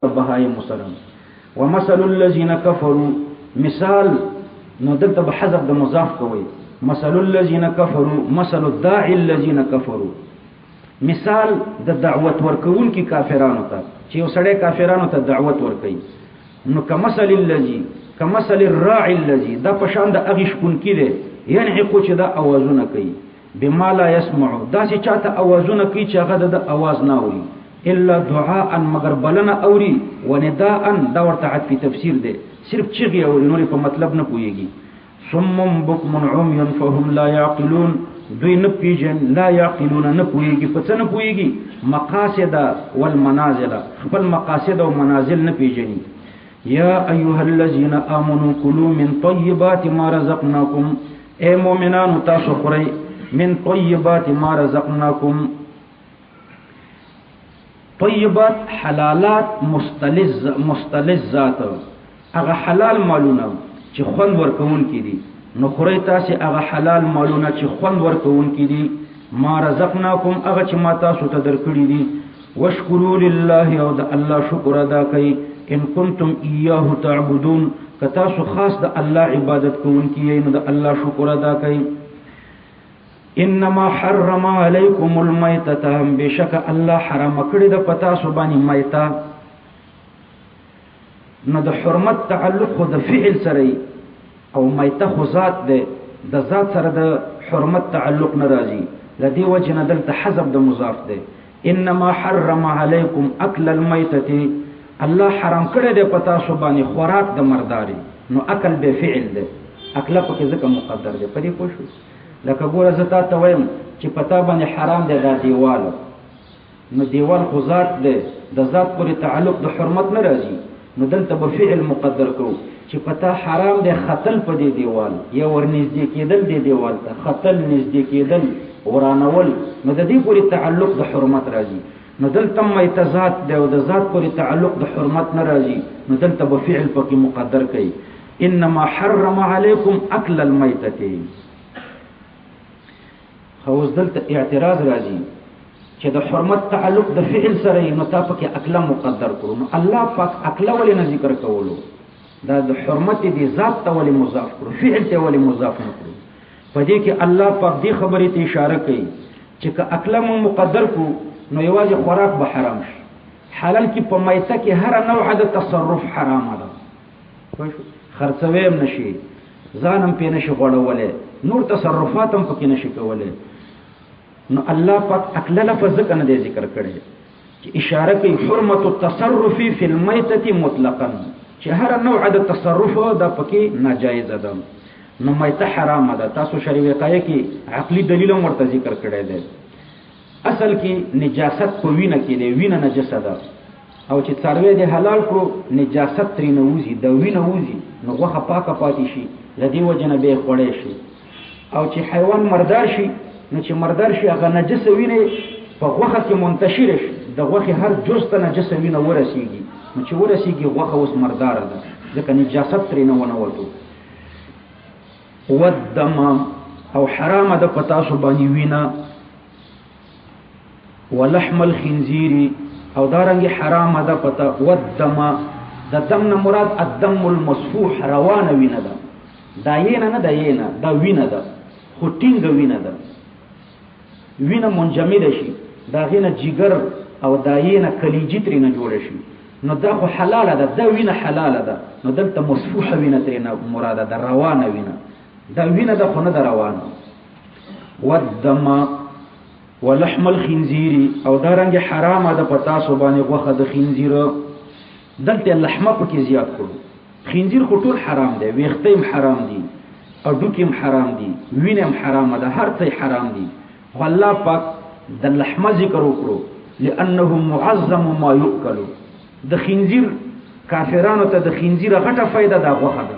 بهایم مسلم ومثل الذين كفروا مثال نو دلته به حذف د مضاف کوي مثل الذين كفروا مثل الداعي الذين كفروا مثال د دعوت ورکون کی کافرانو ته چې وسړی کافرانو ته دعوت ورکوي نو کمثل الذي کمثل الراعي الذي دا پشان د اغش کون کی دی یعنی کو چې دا اوازونه کوي بما لا يسمع دا چې چاته اوازونه کوي چې هغه د اواز نه اوري الا دعاء مگر بلنا اوري ونداء دا ورته عطفي تفسیر دی صرف چغي اوري نور په مطلب نه پويږي صم بكم عمي فهم لا يعقلون دوی نه پیژن لا يعقلون نه پويږي په څه نه پويږي مقاصد والمنازل خپل مقاصد او منازل نه پیژني يا ايها الذين امنوا كلوا من طيبات ما رزقناكم اي مؤمنان تاسو خورئ من طيبات ما رزقناكم طيبات حلالات مستلزات هغه حلال مالونه چې خوند ورکون کړي نو خوري تاسو هغه حلال مالونه چې خوند ورکون کړي ما رزقناکم هغه چې ما تاسو ته درکړي دي واشکروا لله او د الله شکر ادا کړئ ان کنتم اياه تعبدون کتا سو خاص د الله عبادت کوونکی نو د الله شکر ادا کړئ انما حرم عليكم الميتة بشك الله حرام کړی د پتا سو باندې میته نو د حرمت تعلق خو د فعل سره او میته خو ذات ده د ذات سره د حرمت تعلق ناراضي لدی وجه نه دلته حذف د مضاف ده انما حرم عليكم اكل الميتة الله حرام کړی د پتا سو باندې خوراک د مرداري نو اکل به فعل ده اکل په کې ځکه مقدر ده پدې پوښښ لکه ګوره زه تا ته وایم چې پتا باندې حرام دی دا دیوال نو دیوال خو ذات دی د ذات پورې تعلق د حرمت نه راځي نو دلته به فعل مقدر کوو چې پتا حرام دی خطل په دی دیوال یا ورنږدې کېدل دی دیوال ته خطل نږدې کېدل ورانول نو د دې پورې تعلق د حرمت راځي نو دلته میته ذات دی او د ذات پورې تعلق د حرمت نه راځي نو دلته به فعل پکې مقدر کوي انما حرم علیکم اکل المیتة خوز دلته اعتراض راځي چې د حرمت تعلق د فعل سره نو تا پکې عقل مقدر کړو نو الله پاک عقل ولې نه ذکر کولو دا د حرمت دي ذات ته ولې مضاف کړو فعل ته ولې مضاف نه کړو په دې کې الله پاک دې خبرې ته اشاره کوي چې که عقل مقدر کو نو یوازې خوراک به حرام شي حلال کې په میته کې هر نوع د تصرف حرام ده خرڅویم نشي ځانم په نشي غوړولې نور تصرفات هم پکې نشي کولای نو الله پاک عقل لفظ کنه دې ذکر کړي چې اشاره کوي حرمت التصرف فی المیتة مطلقا چې هر نوع د تصرف دا پکې ناجایز ده نو میته حرام ده تاسو شریعه وقایه کې عقلی دلیل هم ورته ذکر کړی دی اصل کې نجاست په وینه کې دی وینه نجس ده او چې څاروي دې حلال کړو نجاست ترې نه وځي د وینه وځي نو غوښه پاکه پاتې شي لدی وجنه به خوړې شي او چې حیوان مردار شي نو چې مردار شي هغه نجس وینه په غوښه کې منتشر شي د غوښه هر جز ته نجس وینه ورسیږي نو چې ورسیږي غوښه اوس مردار ده ځکه نجاست ترې نه ونوتو ودم او حرام ده پتا سو باندې وینه ولحم الخنزير او دارنګ حرام ده پتا ودم د دم نه مراد الدم المصفوح روانه وینه ده داینه نه داینه دا وینه ده خو ټینګ وینه ده وینه منجمد شي دا غینه جګر او داینه کلیجی ترې نه جوړ شي نو دا خو حلاله ده دا وینه حلاله ده نو دلته مصفوح وینه ترې نه مراد ده روانه وینه دا وینه ده خو نه ده روانه والدم ولحم الخنزير او دارنګ حرامه ده پتا سو باندې غوخه د خنزیر دلته لحمه پکې زیات کړو خنزیر خو ټول حرام دی ویختیم حرام دی او ډوکیم حرام دی وینم حرام ده هر څه حرام دی خو الله پاک د لحمه ذکر وکړو لانه معظم ما یؤکل د خنزیر کافرانو ته د خنزیر غټه فائدہ دا غوخه ده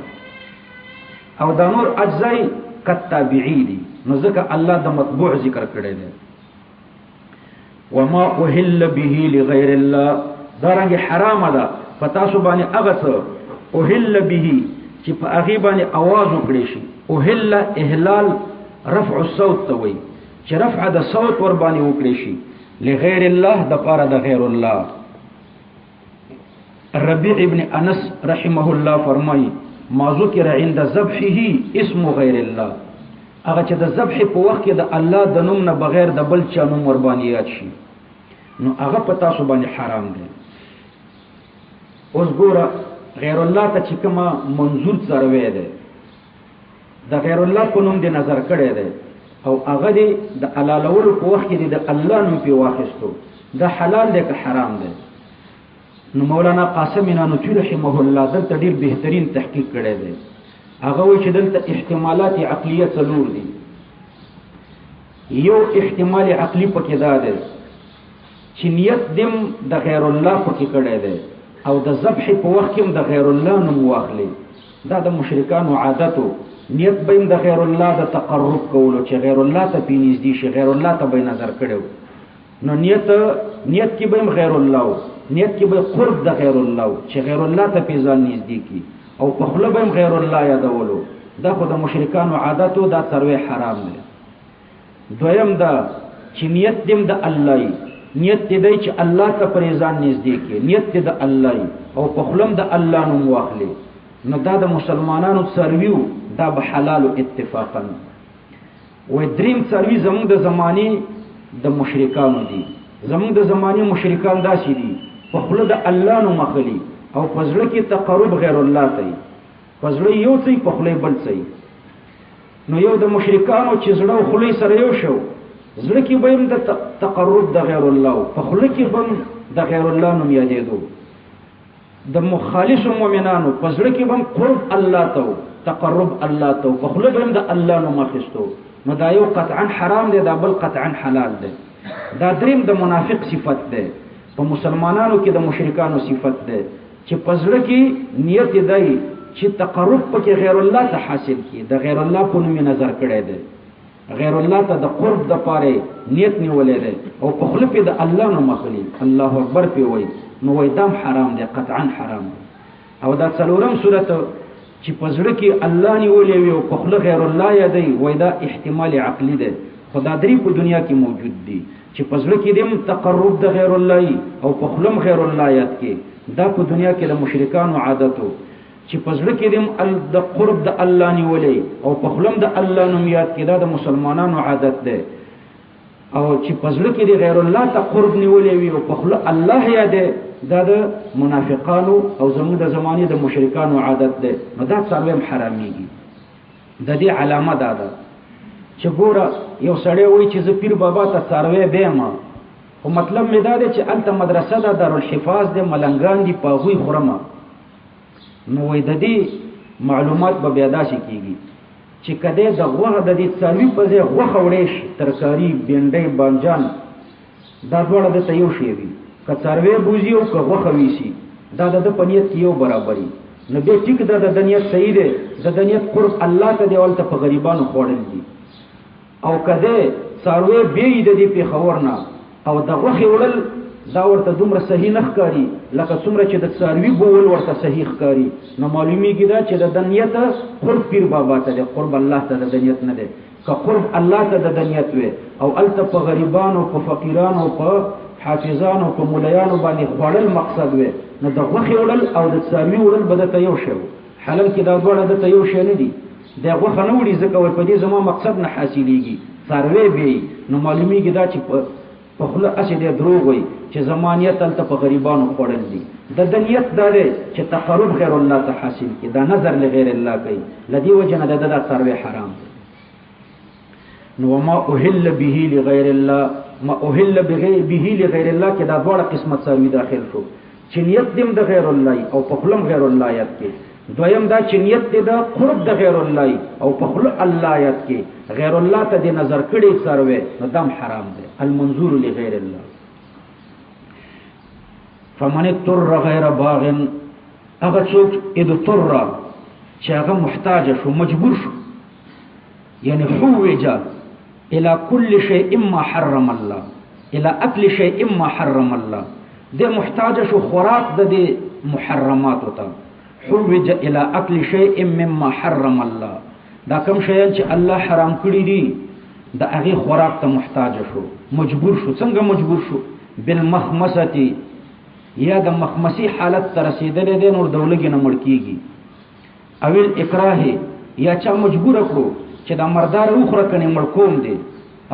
او دا نور اجزای کتابعی دي نو ځکه الله د مطبوع ذکر کړی دی وما اهل به لغیر الله دارنګ حرام ده پتا سو باندې هغه څه اوهل به چې په هغه باندې आवाज وکړي شي اوهل اهلال رفع الصوت ته وي چې رفع د صوت ور باندې وکړي شي لغیر الله د پاره د غیر الله ربيع ابن انس رحمه الله فرمای ما ذکر عند ذبحه اسم غیر الله، هغه چې د ذبح په وخت کې د الله د نوم نه بغیر د بل چا نوم ور باندې یاد شي نو هغه په تاسو باندې حرام دی. اوس ګوره غیر الله ته چې کومه منظور څاروی دی د غیر الله په نوم دی نظر کړی دی او هغه دی د حلالولو په وخت کې د الله نوم په واخیستو، دا حلال دی که حرام دی؟ نو مولانا قاسم نانوتوی رحمه الله دلته ډیر بهترین تحقیق کړی دی. هغه وایي چې دلته احتمالات عقلیه څلور دي. یو احتمال عقلی پکې دا دی چې نیت دم د غیر الله پکې کړی دی او د ذبح په وخت کې د غیر الله نوم واخلي، دا د مشرکانو عادتو. نیت به د غیر الله د تقرب کولو چې غیر الله ته پینځدي شي، غیر الله ته به نظر کړو نو نیت کې به غیر الله، نیت کې به قرب د غیر الله چې غیر الله ته پیژان نږدې کی او په خپل به غیر الله یادولو، دا خو د مشرکانو عادتو، دا څاروی حرام دی. دویم دا چې نیت دم د الله، نیت دې دی چې الله ته پریزان نږدې کی، نیت دې د الله او په خپل د الله نوم واخلي نو دا د مسلمانانو څارویو دا به حلال اتفاقا. و دریم څاروی زموږ د زمانه د مشرکانو دي، زموږ د زمانه مشرکان داسې دي په خپل د الله نوم اخلي او په ځل کې تقرب غیر الله ته، په ځل یو څه په خپل بل څه. نو یو د مشرکانو چې زړه او خلی سره یو شو، زړه کې به د تقرب د غیر الله، په خپل کې به د غیر الله نوم یادېدو. د مخالص مؤمنانو په ځل کې به قرب الله ته، تقرب الله ته، په خپل به د الله نوم اخستو. نو دا یو قطعا حرام دی، دا بل قطعا حلال دی. دا دریم د منافق صفت دی، په مسلمانانو کې د مشرکانو صفت دی چې په ځل کې نیت دی چې تقرب پکې غیر الله ته حاصل کی، د غیر الله په نوم نظر کړی دی، غیر الله ته د قرب د پاره نیت نیولې دی او په خپل په د الله نوم اخلي، الله اکبر په وای نو وای دام حرام دی، قطعا حرام دی. او دا څلورم صورت چې په ځل کې الله نیولې وي او په خپل غیر الله یادي، وای دا احتمال عقلی دی. خدا درې په دنیا کې موجود دي چې په ځل کې دیم تقرب د غیر الله او په خپل غیر الله یاد کې، دا په دنیا کې د مشرکانو عادتو چې په ځل کې دیم د قرب د الله نیولې او په خپل د الله نوم یاد کې، دا د مسلمانانو عادت ده. او چې په ځل کې د غیر الله ته قرب نیولې وي او په خپل الله یاد، دا د منافقانو او زموږ د زمانه د مشرکانو عادت ده. نو دا څلوم حراميږي. د دې علامه دا ده چې ګوره یو سړی وایي چې زه پیر بابا ته څاروی بیم، خو مطلب مې دا دی چې هلته مدرسه ده، دارالحفاظ دی، ملنګان دي، په هغوی خورم. نو وایي د دې معلومات به بیا داسې کېږي چې که دی د غوښه د دې څاروي په ځای غوښه وړی شي، ترکاري، بینډۍ، بانجان، دا دواړه دته یو شی وي. که څاروی بوځي او که غوښه ویسي، دا د ده په نیت کې یو برابري. نو بیا ټیک ده، د نیت صحیح دی، د نیت قرب الله ته دی، هلته په غریبانو خوړل دي. او کده څاروی به د دې پیښور نه او د غوښې وړل دا ورته دومره صحیح نه ښکاري لکه څومره چې د څاروي بول ورته صحیح ښکاري. نو معلومیږي دا چې د نیت قرب پیر بابا ته دی، قرب الله ته د نیت نه دی. که قرب الله ته د نیت وي او الته په غریبانو، په فقیرانو، په حافظانو، په مولایانو باندې خوړل مقصد وي، نو د غوښې وړل او د څاروي وړل به دته یو شی. حلال کې دا دواړه دته یو شی نه دي. دا غوښه نه وړي ځکه وایي په دې زما مقصد نه حاصلېږي، څاروی به نو معلومیږي دا چې په خوله هسې دی دروغ وایي چې زما نیت هلته په غریبانو خوړل دي. د نیت دا دی چې تقرب غیر الله ته حاصل کړي، دا نظر لغیر الله کوي، له دې وجې نه دا څاروی حرام دی. نو وما اهل به لغیر الله، ما اهل به لغیر الله کې دا دواړه قسمت څاروي داخل شو چې نیت دیم د غیر الله او په خوله غیر الله یاد کې. دویم دا چې نیت دې دا قرب د غیر الله او په خپل الله یاد کې غیر الله ته دې نظر کړي څاروي، نو دم حرام دی. المنظور لغیر الله. فمن اضطر غیر باغ، هغه څوک اضطر چې هغه محتاج شو، مجبور شو، یعنی حوج الى كل شيء ما حرم الله، الى اكل شيء ما حرم الله، دې محتاج شو خوراک د دې محرمات ته. حوج الى اكل شيء مما حرم الله، دا کوم شیان چې الله حرام کړی دي د هغه خوراک ته محتاج شو، مجبور شو. څنګه مجبور شو؟ بالمخمسه، یا د مخمسی حالت ته رسیدلې دی نور دولګي نه مړ کیږي او الاکراه یا چا مجبور کړو چې دا مردار وخره کني مړ کوم دی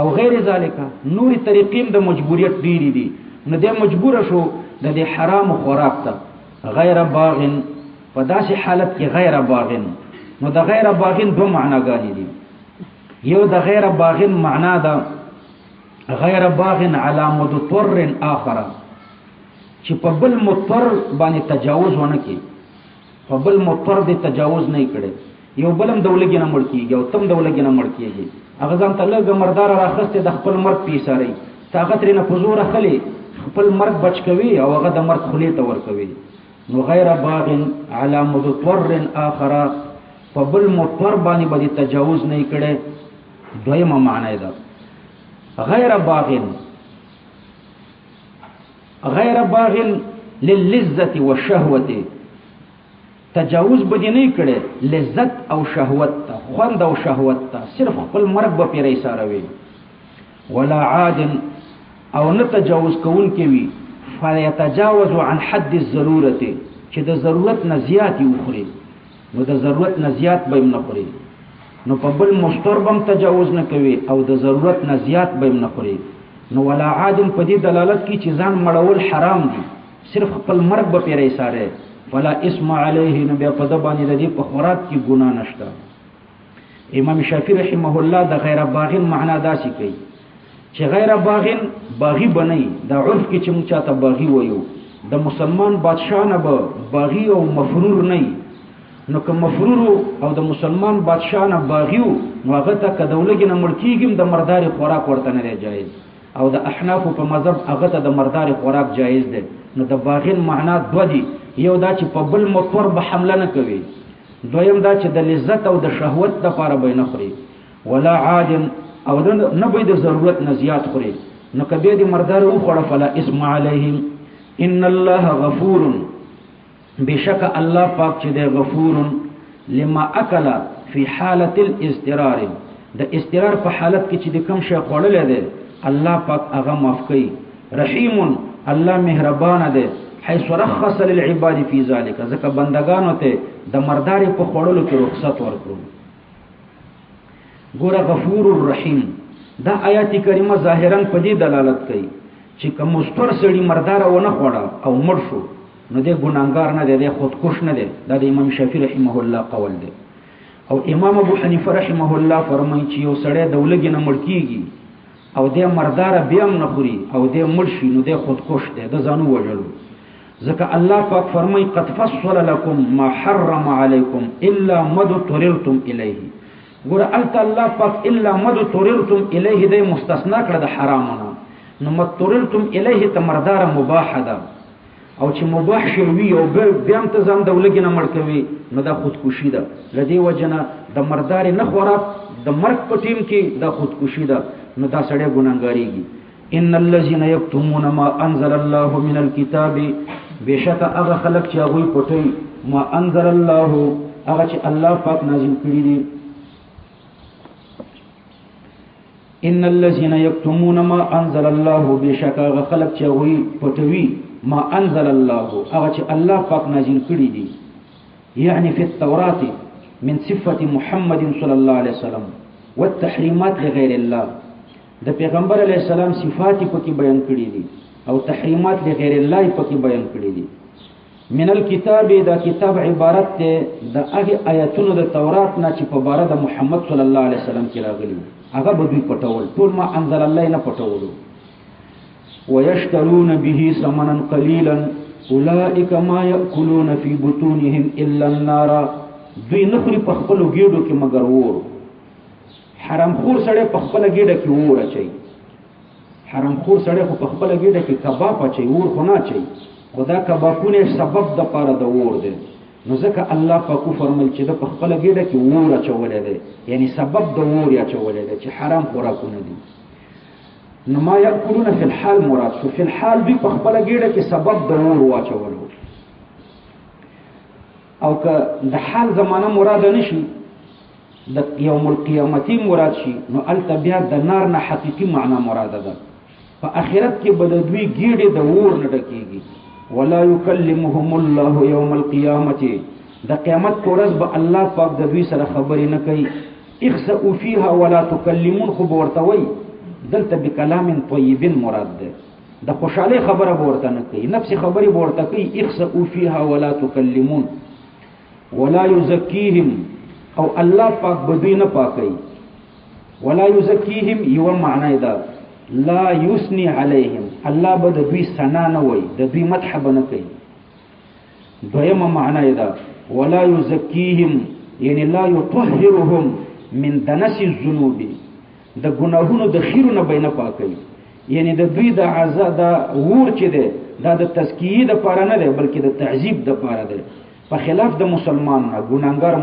او غیر ذالک نوري طریقې د مجبوریت ډیری دي نو د مجبور شو د دې حرام خوراک ته غیر باغن په داسې حالت کې غیر باغن نو د غیر باغن دوه معناګانې دي یو د غیر باغن معنا ده غیر باغن علی مضطر اخر چې په بل مضطر باندې تجاوز ونه کی په بل مضطر د تجاوز نه کړي یو بلم دولګي نه مړ کیږي او تم دولګي نه مړ کیږي هغه ځان ته لږ مردار راخسته د خپل مرګ پیساري طاقت لري نه پزور خلی خپل مرګ بچ کوي او هغه د مرګ خلی ته ور کوي نو غیر باغن علی مضطر اخر په بل مضطر باندې تجاوز نه کړي دویمه معنی ده غیر باغن للذة والشهوة تجاوز بدی نه کړي لذت او شهوت ته خوند او شهوت ته صرف خپل مرګ به پیری ساروي ولا عاد او نه تجاوز کول کوي فیتجاوز عن حد الضروره چې د ضرورت نه زیات یوخري نو د ضرورت نه زیات به نه خوري نو په بل مستربم تجاوز نه کوي او د ضرورت نه زیات به نه خوري نو ولا عاد په دې دلالت کوي چې ځان مړول حرام دي صرف خپل مرګ به پیری ساره ولا اسم علیه نبی په د باندې د دې په خوراک کې ګناه نشته امام شافعی رحمه الله د غیر باغین معنا داسې کوي چې غیر باغین باغی بنئ د عرف کې چې موږ چاته باغی وایو د مسلمان بادشاہ نه به باغی او مفرور نه نو که مفرور او د مسلمان بادشاہ نه باغیو نو هغه ته کدولګي نه مړ کیږم د مردار خوراک ورته نه جایز او د احناف په مذهب هغه ته د مردار خوراک جایز ده نو د باغین معنا دو دي یو دا چې په بل مطور به حمله نه کوي دویم دا چې د لذت او د شهوت لپاره به نه خوري ولا عاد او نه به د ضرورت نه زیات خوري نو کبه دې مردار او خوړه فلا اسم علیهم ان الله غفور بشک الله پاک چې دی غفور لما اکل فی حالت الاضطرار د اضطرار په حالت کې چې د کم شی خوړل دی الله پاک هغه معاف کوي رحیم الله مهربان دی حيث رخص للعباد في ذلك ځکه بندگانو ته د مردار په خوړلو کې رخصت ورکړو ګوره غفور الرحیم دا آیات کریمه ظاهرا په دې دلالت کوي چې کوم مستور سړي مردار و نه خوړه او مړ شو نو دې ګناګار نه دی خودکش نه دی دا د امام شافعی رحمه الله قول دی او امام ابو حنیفه رحمه الله فرمایي چې یو سړی دولګي نه مړ کیږي او دې مردار بیا هم نه خوري او دې مړ شي نو دې خودکش دی د ځانو وجلو ځکه الله پاک فرمایي قد فصل لكم ما حرم عليكم الا ما اضطررتم اليه ګور الله پاک الا ما اضطررتم اليه دې مستثنا کړه د حرامونو نو ما اضطررتم اليه ته مردار مباح ده او چې مباح شي وي او بیا هم ته ځان دولګي نه مړ کوي نو دا خودکشي ده لدی وجنه د مردار نه خوراب د مرګ په ټیم کې د خودکشي ده نو دا سړی ګناګاریږي ان الذين يكتمون ما انزل الله من الكتاب بشک هغه خلق چې هغه پټي ما انزل الله هغه چې الله پاک نازل کړی دي ان الذين يكتمون ما انزل الله بشک هغه خلق چې هغه پټوي ما انزل الله هغه چې الله پاک نازل کړی دي یعنی فی التوراة من صفه محمد صلی الله علیه وسلم والتحریمات لغیر الله د پیغمبر علیه السلام صفات پکې بیان کړی دي او تحریمات لغیر الله پکې بیان کړی دي من الكتاب دا کتاب عبارت ده د هغه آیاتونو د تورات نه چې په باره د محمد صلی الله علیه وسلم کې راغلي هغه به دوی پټول ټول ما انزل الله نه پټول ويشترون به ثمنا قليلا اولئك ما ياكلون في بطونهم الا النار دوی نخري په خپل ګېډو کې مگر ور حرام خور سړی په خپل ګېډه کې ور اچي حرام خور سړی په خپل ګېډه کې کباب اچي ور خو نه اچي خدا کبابونه سبب د پاره د ور دي نو ځکه الله پاک فرمایي چې د خپل ګېډه کې ور اچولې ده یعنی سبب د ور اچولې ده چې حرام خوراکونه دي نو ما یاکلون فی الحال مراد شو فی الحال به په خپل ګېډه کې سبب د ور واچولو او که د حال زمانہ مراد نشي د یوم القیامت مراد شي نو التبیا د نار نه حقيقي معنا مراد ده په آخرت کې بدوی ګېډه د ور نه ډکیږي ولا يكلمهم الله يوم القيامه د قیامت پورز به الله پاک د دوی سره خبرې نه کوي. اخسئوا فيها ولا تكلمون خو ورته وي دلته بکلام طیب مراد ده د خوشاله خبره ورته نه کوي نفس خبرې ورته کوي. اخسئوا فيها ولا تكلمون ولا يزكيهم او الله پاک بدوی نه پاکي. ولا يزكيهم یو معنی ده لا يثني عليهم الله به د دوی ثنا نه وي د دوی مدح نه کوي. دویمه معنی ده ولا يزكيهم یعنی لا يطهرهم من دنس الذنوب د ګناهونو د خیرونه بینه پاکي. یعنی د دوی د عذاب د ور چې ده دا د تزکیه د پاره نه ده بلکې د تعذیب د پاره ده په خلاف د مسلمان نه ګناګار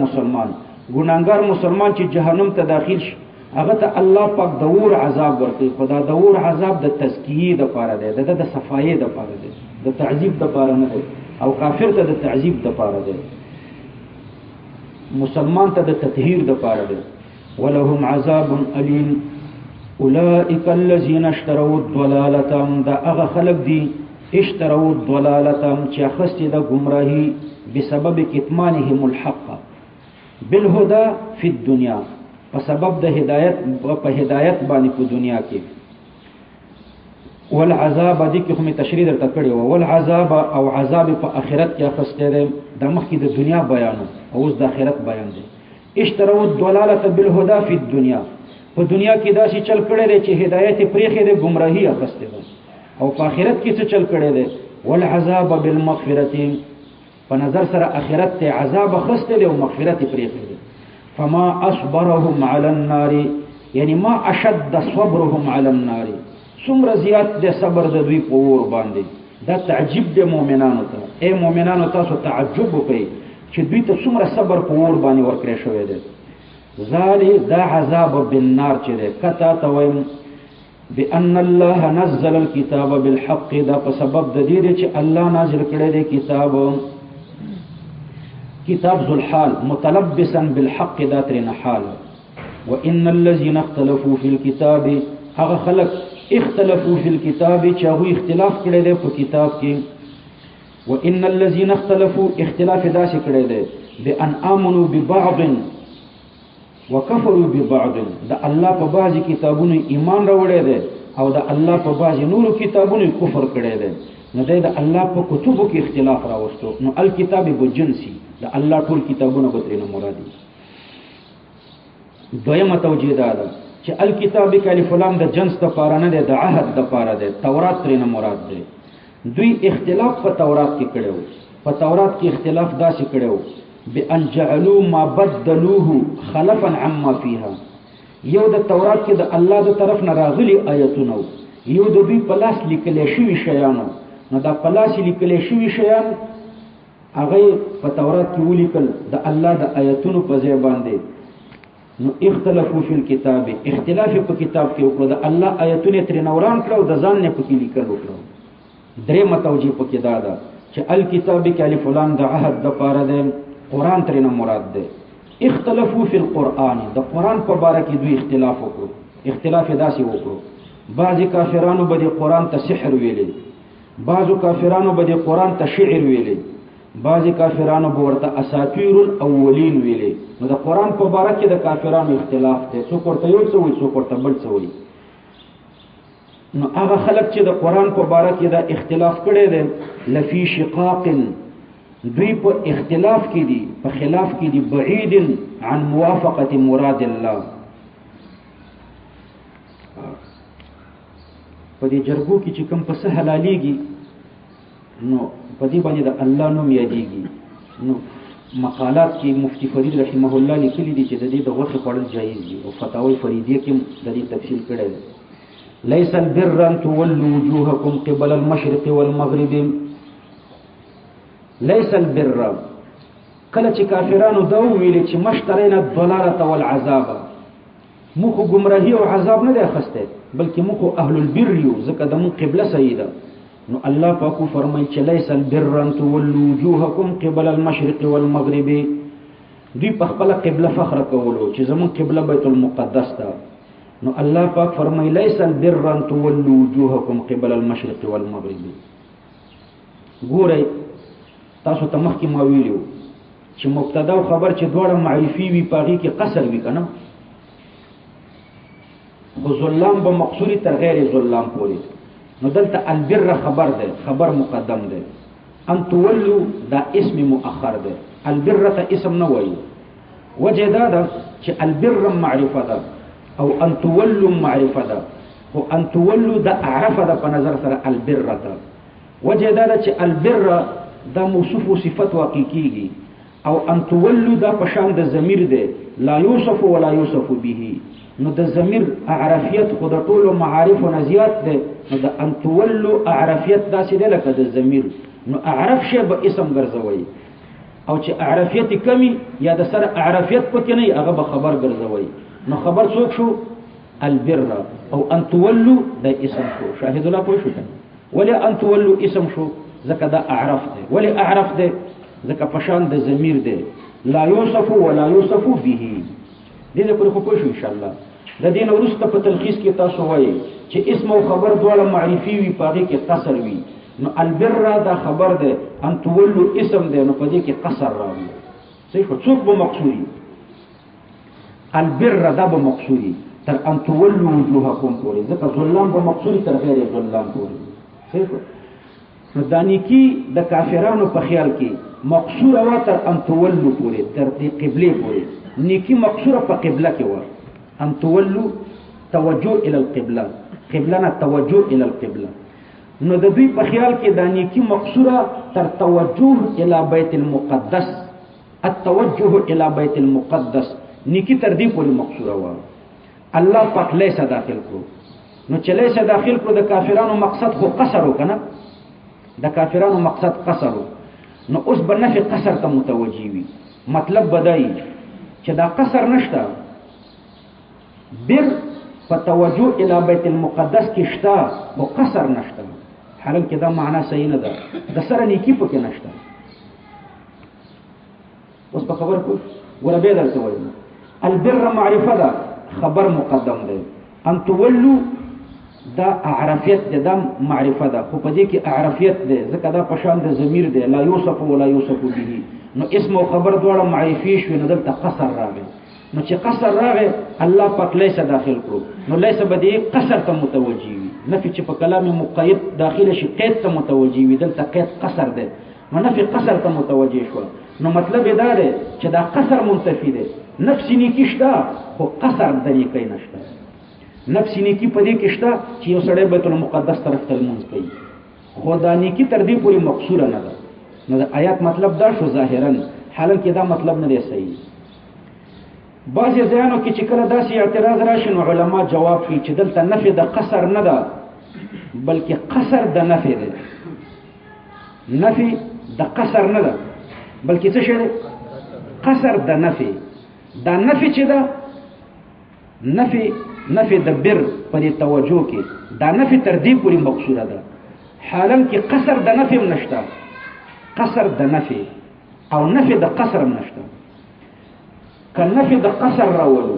مسلمان چې جهنم ته داخل شي هغه ته الله پاک د ور عذاب ورکړي. خدا د ور عذاب د تزکیه د پاره ده د صفایه د پاره ده د تعذیب د پاره نه ده او کافر ته د تعذیب د پاره ده مسلمان ته د تطهیر د پاره ده. ولهم عذاب الیم اولئک الذین اشتروا الضلاله دا هغه خلق دي اشتروا الضلاله چې اخستې د گمراهی بسبب کتمانهم الحق بالهدى فی الدنیا په سبب د هدایت باندې په دنیا کې. والعذاب دې کې هم تشریح درته کړی و. والعذاب او عذاب په آخرت کې اخستې ده د مخکې د دنیا بیان او اوس د آخرت بیان دی. اشتروا الضلاله بالهدى فی الدنیا په دنیا کې داسې چل کړی دی چې هدایت پرېښې ده گمراهی اخستې ده او په آخرت کې څه چل کړی دی. والعذاب بالمغفرة په نظر سره آخرت ته عذاب اخستې ده او مغفرت پرېښې ده. فما اصبرهم على النار یعنی ما اشد صبرهم على النار څومره زیات د صبر د دوی په اور باندې. دا تعجب د مؤمنانو ته. اے مؤمنانو تاسو تعجب وکړئ چې دوی ته څومره صبر په اور باندې ورکړی شوی دی. ذالی دا عذاب بالنار چې دی کتا ته وایم بأن الله نزل الكتاب بالحق دا په سبب د دې چې الله نازل کړی دی کتاب ذو الحال متلبسا بالحق دا ترنه حال. وان الذين اختلفوا في الكتاب هغه خلق اختلفوا في الكتاب چې هغه اختلاف کړی دی په کتاب کې. وان الذين اختلفوا اختلاف داسې کړی دی بان امنوا ببعض وكفروا ببعض دا الله په بعضی کتابونو ایمان راوړی دی او دا الله په بعضی نورو کتابونو کفر کړی دی. نو دا الله په کتبو کې اختلاف راوستو. نو الکتاب بجنسی دا الله ټول کتابونه به ترې نه مرادي. دویمه توجیه دا ده چې الکتاب کلف لام د جنس د پاره نه ده د عهد د پاره ده. تورات ترې نه مراد ده. دوی اختلاف په تورات کې کړو. په تورات کې اختلاف داسې کړو بان جعلوا ما بدلوه خلفا عما فيها. یو د تورات کې د الله د طرف نه راغلي آیتونه یو د دوی په لاس لیکل شوی شیانو. نو دا په لاس لیکل شوی شیان هغه په تورات کې ولیکل د الله د آیتونو په ځای باندې. نو اختلافو فی الكتاب اختلاف په کتاب کې وکړو د الله آیتونه تر نوران کړو د ځان نه پکې لیکل وکړو. درې متوجه پکې دا ده چې الکتاب کې الف لام د عهد د پاره ده قران تر نه مراد ده. اختلافو فی القرآن د قران په باره کې دوی اختلاف وکړو. اختلاف داسې وکړو بعضی کافرانو به د قران ته سحر ویلي بعضو کافرانو به د قران ته شعر ویلي بعضی کافرانو به ورته اساطیر الاولین ویلي. نو د قران په باره کې د کافرانو اختلاف دی. څوک ورته یو څه وایي څوک ورته بل څه وایي. نو هغه خلک چې د قران په باره کې دا اختلاف کړی دی لفی شقاق دوی په اختلاف کې دي په خلاف کې دي بعید عن موافقه مراد الله. په دې جرګو کې چې کوم په سه حلاليږي نو په دې باندې د الله نوم یادېږي. نو مقالات کې مفتی فرید رحمه الله لیکلي دي چې د دې د غوښې خوړل جایز دي او فتاوی فریدیه کې د دې تفصیل کړی دی. ليس البر ان تولوا وجوهكم قبل المشرق والمغرب. ليس البر کله چې کافرانو دا ویل چې مشترینا الضلاله والعذاب مخ گمراهی او عذاب نه دی اخسته بلکې مخ اهل البر یو ځکه د مون قبله سیده. نو الله پاک فرمایي چې ليس البر ان تولوا وجوهكم قبل المشرق والمغرب. دوی په خپل قبله فخر کولو چې زمون قبله بیت المقدس ده. نو الله پاک فرمایي ليس البر ان تولوا وجوهكم قبل المشرق والمغرب. ګورئ تاسو ته مخکې ما ویلو چې مبتدا او خبر چې دواړه معرفي وي پاغي کې قصر وي کنه خو ظلام به مقصوري تر غیر ظلام پورې نو دلته البر خبر ده خبر مقدم ده ان تولوا دا اسم مؤخر ده البر ته اسم نه وایي وجه دا ده چې البر معرفه ده او ان تولوا معرفه ده او ان تولوا دا اعرف ده په نظر سره البر ده وجه دا ده چې البر دا موصوف او صفت واقع کیږي او ان تولوا دا پشان د ضمیر ده لا یوصف ولا یوصف به نو د ضمیر اعرفیت خود ټول معارف او نزیات ده نو د ان تولوا اعرفیت داسې ده لکه د ضمیر نو اعرف شی به اسم ګرځوي او چې اعرفیت کمی یا د سره اعرفیت پکې نه هغه به خبر ګرځوي نو خبر څوک شو البر او ان تولوا د اسم شو شاهد الله پوه شو ولی ان تولوا اسم شو ځکه دا اعرف ده ولی اعرف ده ځکه پشان د ضمیر ده لا یوصف ولا یوصف به دې په خو پوه شو ان شاء الله د دین ورسته په تلخیص کې تاسو وایي چې اسم او خبر دواړه معرفي وي پاږي کې قصر وي نو البر دا خبر ده ان تولوا اسم ده نو پدې کې قصر راوي صحیح څوک به مقصوري البر دا به مقصوري تر ان تولوا وجوهكم پورې ځکه ظلم به مقصوري تر غیر ظلم پورې صحیح نو دانیکی د کافرانو په خیال کې مقصوره وا تر ان تولوا پورې تر دې قبله پورې نیکی مقصوره په قبله کې و ان تولوا توجه الى القبله قبلنا توجه الى القبله نو د دوی په خیال کې د نیکی مقصوره تر توجه الى بیت المقدس التوجه الى بیت المقدس نیکی تر دې پورې مقصوره و الله پاک لیسه داخل کو نو چې لیسه داخل کو د کافرانو مقصد خو قصر وکنه د کافرانو مقصد قصر نو اوس بنفي قصر ته متوجي وي مطلب بدای چې دا قصر نشته بر په توجه الى بیت المقدس کې شته او قصر نشته حالانکه دا معنا صحیح نه ده د سره نیکی پکې نشته اوس په خبر کو ولا به درته وایم البر معرفه ده خبر مقدم ده ان تولوا دا اعرفیت ده دا معرفه ده خو په دې کې اعرفیت ده ځکه دا پشان د ضمیر ده لا یوصف ولا یوصف به نو اسم او خبر دواړه معرفي شو نو دلته قصر راغی نو چې قصر راغی الله پاک لیسه داخل کړو نو لیسه به دې قصر ته متوجي وي نفي چې په کلام مقید داخله شي قید ته متوجي وي دلته قید قصر ده نو نفي قصر ته متوجي شو نو مطلب دا ده چې دا قصر منتفي ده نفس نیکی شته خو قصر د نیکی نشته نفس نیکی په دې کې شته چې یو سړی بیت المقدس طرف ته لمونځ کوي خو دا نیکی تر دې پورې مقصوره نه ده نو د آیات مطلب دا شو ظاهرا حالانکه دا مطلب نه دی صحیح بعضی ځایانو کې چې کله داسې اعتراض راشي نو علما جواب کوي چې دلته نفي د قصر نه ده بلکې قصر د نفي ده نفي د قصر نه ده بلکې څه شی قصر د نفي دا نفي چې ده نفي د بر پر توجه کې دا نفي تر دې پورې مقصوره ده حالانکه قصر د نفي نشته قصر د نفي او نفي د قصر نشته کله نفي د قصر راولو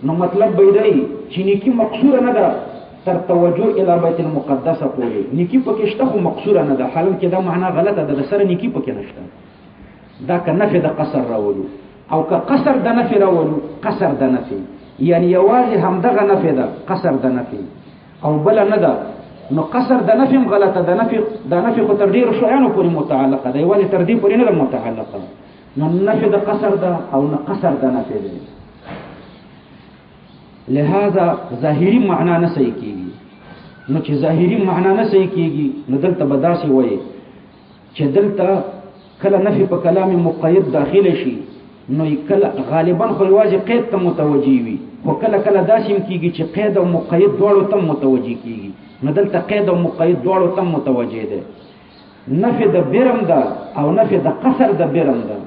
نو مطلب به دی چې نیکی مقصوره نه ده تر توجه الى بیت المقدس پورې نیکی پکې شته خو مقصوره نه ده حالانکه دا معنا غلطه ده د سره نیکی پکې نشته دا که نفي د قصر راولو او که قصر د نفي راولو قصر د نفي یعنی یوازې همدغه نفي ده قصر د نفي او بل نه ده نو قصر د نفي غلطه ده نفي خو تر ډیرو شیانو پورې متعلقه ده یوازې تر دې پورې نه ده متعلقه نو نفي د قصر ده او نه قصر د نفي ده لہذا ظاهري معنا نه صحیح کیږي نو چې ظاهري معنا نه صحیح کیږي نو دلته بداسي وایي چې دلته کله نفي په کلام مقید داخله شي نو کله غالبا خو یوازې قید ته متوجي وي خو کله کله داسې کیږي چې قید او مقید دواړو ته متوجي کیږي نو دلته قید او مقید دواړو ته متوجي ده نفي د برم ده او نفي د قصر د برم ده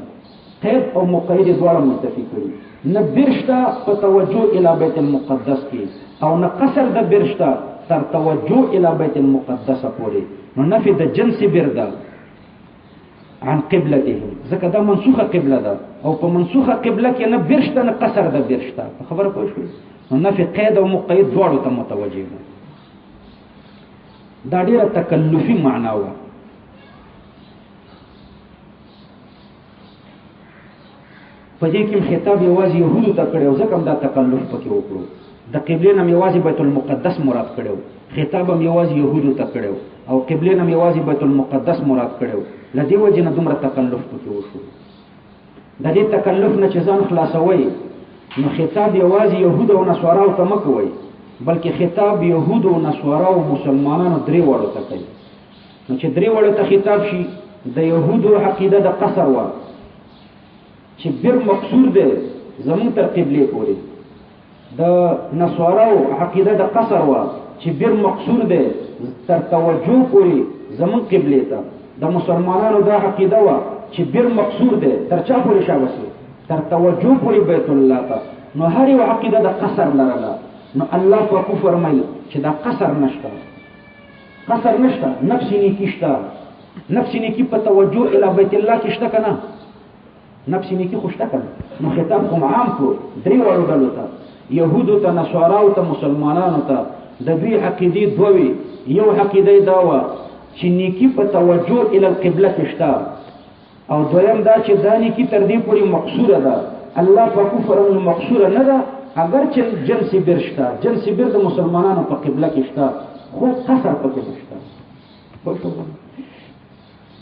قید او مقید دواړه متفق کړي نه برشتا په توجه الى بیت المقدس کې او نه قصر د برشتا تر توجه الى بیت المقدس پورې نو نفي د جنس بر ده عن قبلتهم ځکه دا منسوخه قبله ده او په منسوخه قبله کې نه برشته نه قصر ده برشته خبره پوه شئ نو نفي قید او مقید دواړو ته متوجه ده دا ډیره تکلفي معنا و په دې کې خطاب یوازې يهودو ته کړو ځکه هم دا تکلف پکې وکړو د قبله نه یوازې بیت المقدس مراد کړو خطاب هم یوازې يهودو ته کړو او قبله نه یوازې بیت المقدس مراد کړو لدی وجه نه دومره تکلف پکې وشو د دې تکلف نه چې ځان خلاصوي نو خطاب یوازې يهودو او نصاراو ته مکوي بلکې خطاب يهودو او نصاراو او مسلمانانو درې وړو ته کوي نو چې درې وړو ته خطاب شي د يهودو عقیده د قصر و چې بیر مقصور ده زمون تر قبله پورې د نصاراو عقیده د قصر و چې بیر مقصور ده تر توجه پورې زمون قبله ته د مسلمانانو دا عقیده و چې بیر مقصور ده تر چا پورې شابسي تر توجه پورې بیت الله ته نو هر یو عقیده د قصر لرله نو الله په فرمایي چې دا قصر نشته نفس نیکی شته نفس نیکی په توجه الی بیت الله کې شته کنه نفس نیکی خوشته کنه نو خطاب کوم عام کو درې وړو ډلو ته يهودو ته نصاراو ته مسلمانانو ته د دوی عقیده دوی یو عقیده دا و چې نیکی په توجه الی القبله کې شته او دویم دا چې دا نیکی تر دې پورې مقصوره ده الله په کفر مقصوره نه ده اگر چې جنس برشته جنس بر د مسلمانانو په قبله کې شته خو قصر پکې نشته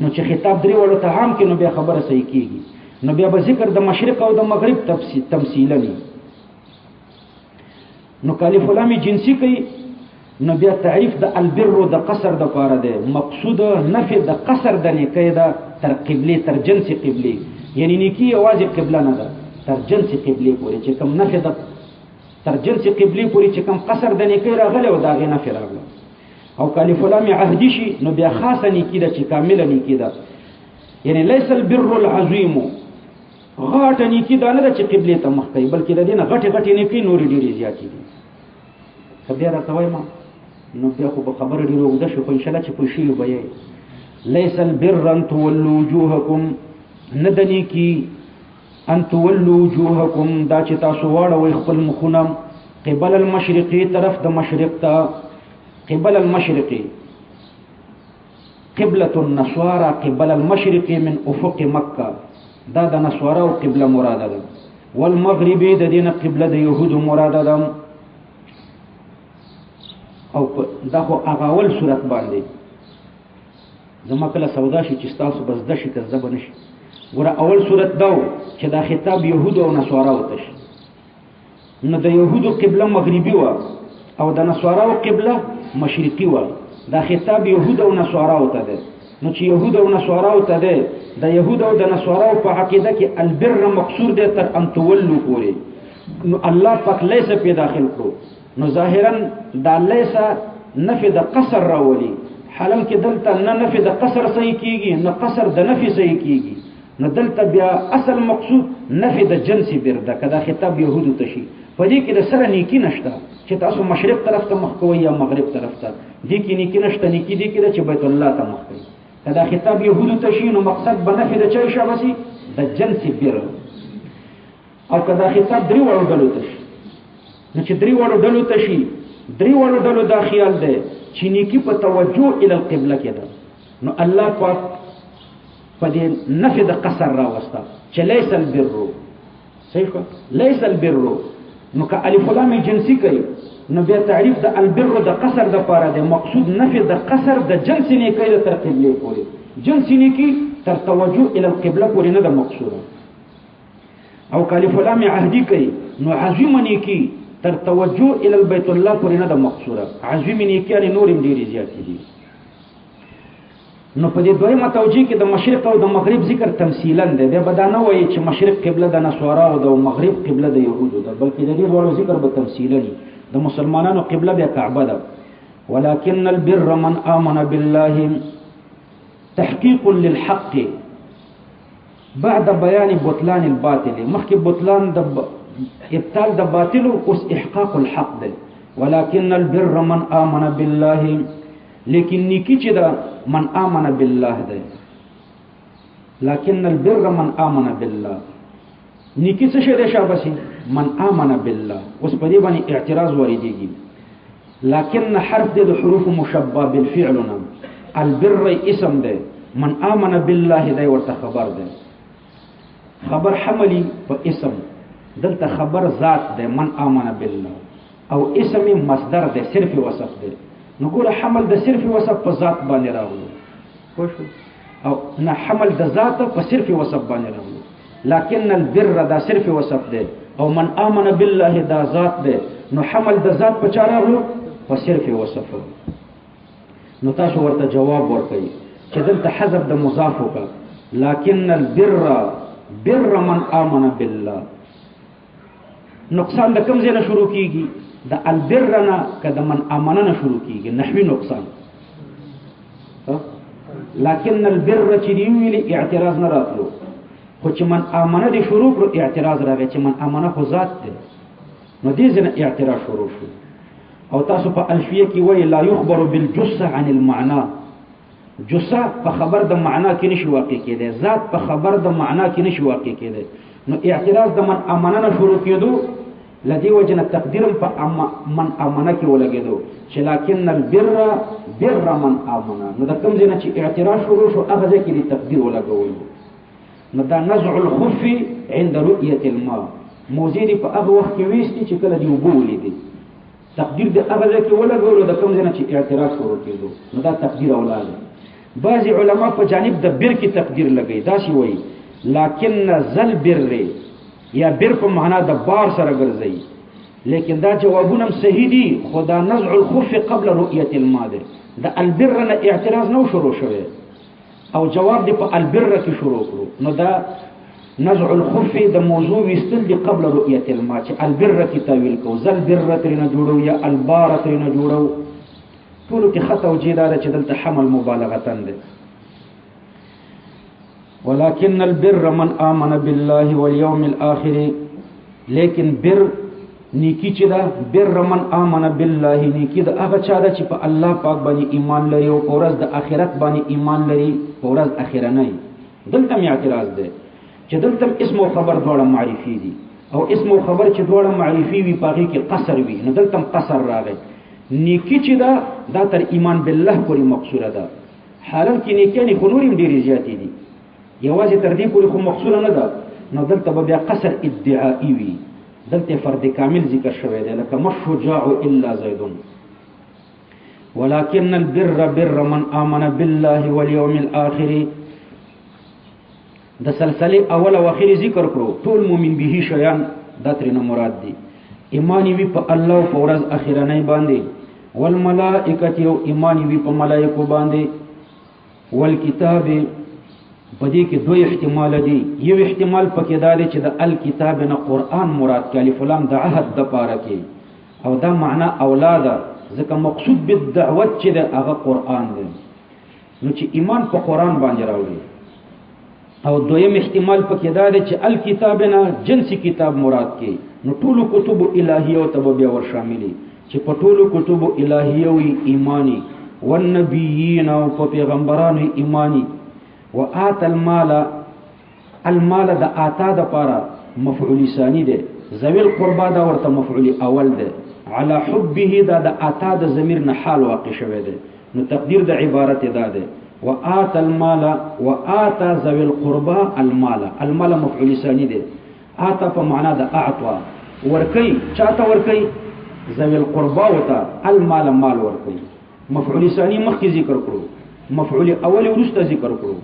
نو چې خطاب درې وړو ته عام کې نو بیا خبره صحیح کیږي نو بیا به ذکر د مشرق او د مغرب تمثیلا نو کالی فلامي جنسی کوي نو بیا تعریف د البر د قصر د پاره ده مقصود نفي د قصر د نیکی ده تر قبله تر جنس قبله یعنی نیکی واجب قبله نه ده تر جنس قبله پورې چې کوم نفي د تر جنس قبله پورې چې کوم قصر د نیکی راغله او داغه نفي راغله او کالی فلامي عهدی شي نو بیا خاصه نیکی ده چې کامله نیکی ده یعنی ليس البر العظیم غاټه نیکی ده نه چې قبله ته مخ کوي بلکې د دینه غټه نیکی نور ډیره زیاتې دي خبره راته وایم نو بیا خو خبر ډیره وګده شو خو ان شاء الله چې پوښي وبای ليس البر ان تولوا وجوهكم ندنی کی ان تولوا وجوهكم دا چې تاسو واړوي خپل مخونه قبل المشرقي طرف د مشرق ته قبل المشرقي قبلة النصارى قبل المشرقي من افق مکه دا د نصارى او قبله مراده ده والمغربي د دینه قبله د يهود مراده ده او دا خو اغاول صورت باندې زما کله سودا شي چې تاسو بس د شي کذب نشي ګوره اول صورت دا چې دا خطاب يهود او نصارا وته شي نو د يهودو قبله مغربي و او د نصارا قبله مشرقي و دا خطاب يهود او نصارا وته ده نو چې يهود او نصارا وته ده د يهود او د نصارا په عقیده کې البر مقصور ده تر ان تولوا پورې نو الله پاک لیسه په داخل کړو نو ظاهرا دا لیسه نفي د قصر راولي حالم کې دلته نه نفي د قصر صحیح کیږي نه قصر د نفي صحیح کیږي نو دلته بیا اصل مقصود نفي د جنس بر ده کدا خطاب يهودو تشي په دې کې د سره نیکی نشته چې تاسو مشرق طرف ته مخ کوئ یا مغرب طرف ته دې کې نیکی نشته نیکی دې کې چې بیت الله ته مخ کوئ کدا خطاب يهودو تشي نو مقصد بنفي د چا شابسي د جنس بر او کدا خطاب درې وړو ډلو تشي نو چې درې وړو ډلو تشي درې وړو ډلو دا خیال ده چې نیکی په توجه ال القبله کې ده نو الله پاک په دې نفي د قصر را وستا چې ليس البر صحیح ليس البر نو که الف لام جنسي کوي نو بیا تعریف د البر د قصر د پاره ده مقصود نفي د قصر د جنس نه کوي تر قبله پورې جنس نه کی تر توجه ال القبله پورې نه ده مقصوده او که الف لام عهدي کوي نو عظیم نه کی تر توجه ال البيت الله پورې نه ده مقصوده عظیم نه کی یعنی نور ډیر زیات دي نو په دې دویمه توجیه کې د مشرق او د مغرب ذکر تمثیلا ده به بدانه وایي چې مشرق قبله د نصارا او د مغرب قبله د يهودو ده بلکې د دې ډول ذکر به تمثیلا دي د مسلمانانو قبله به کعبه ده ولكن البر من آمن بالله تحقيق للحق بعد بيان بطلان الباطل مخکې بطلان د ابطال د باطل او احقاق الحق ده ولكن البر من آمن بالله لیکن نیکی چې دا من آمن بالله ده لكن البر من آمن بالله نیکی څه شی ده شابسي من آمن بالله اوس په دې باندې اعتراض وریديږي لكن حرف د حروف مشبہ بالفعل نام البر اسم ده من آمن بالله ده ورته خبر ده خبر حملی په اسم دلته خبر ذات ده من آمن بالله او اسم مصدر ده صرف وصف ده نو ګوره حمل د صرف وصف په ذات باندې راغلو خوښ او نه حمل د ذات په صرف وصف باندې راغلو لكن البر دا صرف وصف ده او من آمن بالله دا ذات ده نو حمل د ذات په چا راغلو په صرف وصف نو تاسو ورته جواب ورکړئ چې دلته حذف د مضاف وکړه لكن البر بر من آمن بالله نقصان د کوم ځای نه شروع کیږي د البر نه کده من آمن نه شروع کیږي نحوی نقصان لكن البر چې دی ویلي اعتراض نه راتلو خو چې من آمن دي شروع کړو اعتراض راغی چې من آمن خو ذات ده نو دې ځنه اعتراض شروع شو او تاسو په الفیه کې وایي لا يخبر بالجثه عن المعنى جثه په خبر د معنا کې نشي واقع کېده ذات په خبر د معنا کې نشي واقع کېده نو اعتراض د من آمن نه شروع کېدو لدی وجنه تقدیرم په من آمن کې ولګېدو چې لكن البر بر من آمن نو د کوم ځای نه چې اعتراض شروع شو هغه ځای کې د تقدیر ولګول نو دا نزع الخف عند رؤيه الماء موزيدي په هغه وخت کې وېستي چې کله دی وبو ولیدي تقدیر د هغه ځای کې ولګول د کوم ځای نه چې اعتراض شروع کېدو نو دا تقدیر اولاده بعضی علما په جانب د بر کې تقدیر لګي دا شی وایي لكن ذل بر یا بر په معنا د بار سره ګرځي لیکن دا جوابونه صحیح دي خدا نزع الخف قبل رؤيه الماء د البر نه اعتراض نو شروع شوه او جواب دی په البر کې شروع کړو نو دا نزع الخف د موضوع وستل دی قبل رؤيه الماء چې البر کې تعویل کو ذل بر ترنه جوړو یا البار ترنه جوړو ټول کې خطا او جیدار چې دلته حمل مبالغه ده ولكن البر من آمن بالله واليوم الآخر لیکن بر نیکی چې دا بر من آمن بالله نیکی دا هغه چا ده چې په الله پاک باندې ایمان لري او ورځ د آخرت باندې ایمان لري ورځ اخرنۍ دلته اعتراض ده چې دلته اسم او خبر دواړه معرفي دي او اسم او خبر چې دواړه معرفي وي پاږي کې قصر وي نو دلته قصر راغی نیکی چې دا تر ایمان بالله پورې مقصوره ده حالان کې نیکی نه خنوري ډېرې زیاتې دي یوازې تر دې پورې خو مقصوره نه ده نو دلته به بیا قصر ادعائي وي دلته فرد کامل ذکر شوی دی لکه مشجاع الا زید ولكن البر بر من آمن بالله واليوم الآخر د سلسله اول او اخر ذکر کړو ټول مؤمن به شیان دا ترنه مراد دي ایمانی وی په الله او په ورځ اخرنۍ باندې والملائکه او ایمانی وی په ملائکه باندې والکتاب بدی کې دوی احتمال دي یو احتمال پکې دا دی چې د الکتاب نه قران مراد کلی فلان د عهد د پاره کې او دا معنا اولاد ځکه مقصود بالدعوت چې د هغه قران دی نو چې ایمان په قران باندې راوړي او دویم احتمال پکې دا دی چې الکتاب نه جنسي کتاب مراد کې نو ټول کتب الهیه او تبویه ور شاملي چې په ټول کتب الهیه وي ایمانی والنبیین او په پیغمبرانو ایمانی وآت المال د آتا د پاره مفعول ثانی ده ذوی القربا دا ورته مفعول اول ده على حبه دا د آتا د ضمیر نه حال واقع شوی ده نو تقدیر د عبارت ده ده وآت المال وآت ذوی القربا المال مفعول ثانی ده آتا په معنا د اعطا ورکی چاته ورکی ذوی القربا وتا المال مال ورکی مفعول ثانی مخکې ذکر کړو مفعول اول ورسته ذکر کړو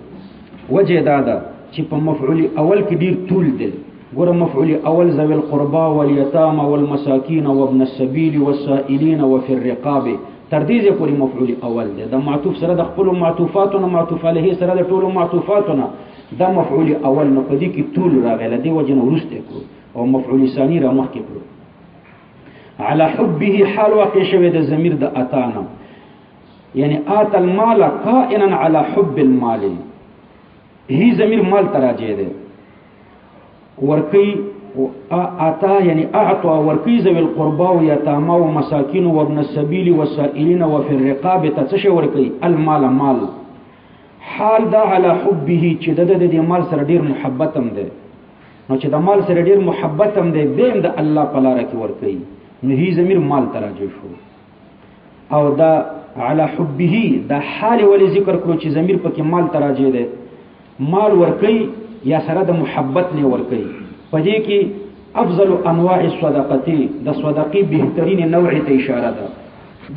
وجه دادا چې په مفعول اول کې ډیر طول دی ګوره مفعول اول ذوی القربا واليتامى والمساکین وابن السبيل والسائلين وفي الرقاب تر دې پورې مفعول اول دی د معطوف سره د خپل معطوفاتونو معطوف علیه سره د ټولو معطوفاتونو دا مفعول اول نو په دې کې طول راغلی دی وجه نو ورسته کړو او مفعول ثانی را مخکې کړو على حبه حال واقع شوی د ضمیر د اتانا یعنی آت المال قائنا على حب المال هی ضمیر مال تراجع ده ورکی آتا یعنی اعطا ورکی ذوی القربا و یتاما و مساکین و ابن السبیل و سائلین و فی الرقاب تڅش ورکی المال مال حال دا علی حبه چې د مال سره ډیر محبت هم ده نو چې د مال سره ډیر محبت هم ده دیم د الله په لار کې ورکی نو هی ضمیر مال تراجع شو او دا علی حبه دا حال ولی ذکر کړو چې ضمیر پکې مال تراجع ده مال ورکی یا سره د محبت نه ورکي پدې کې افضل انواع الصدقه د صدقې بهترین نوع ته اشاره ده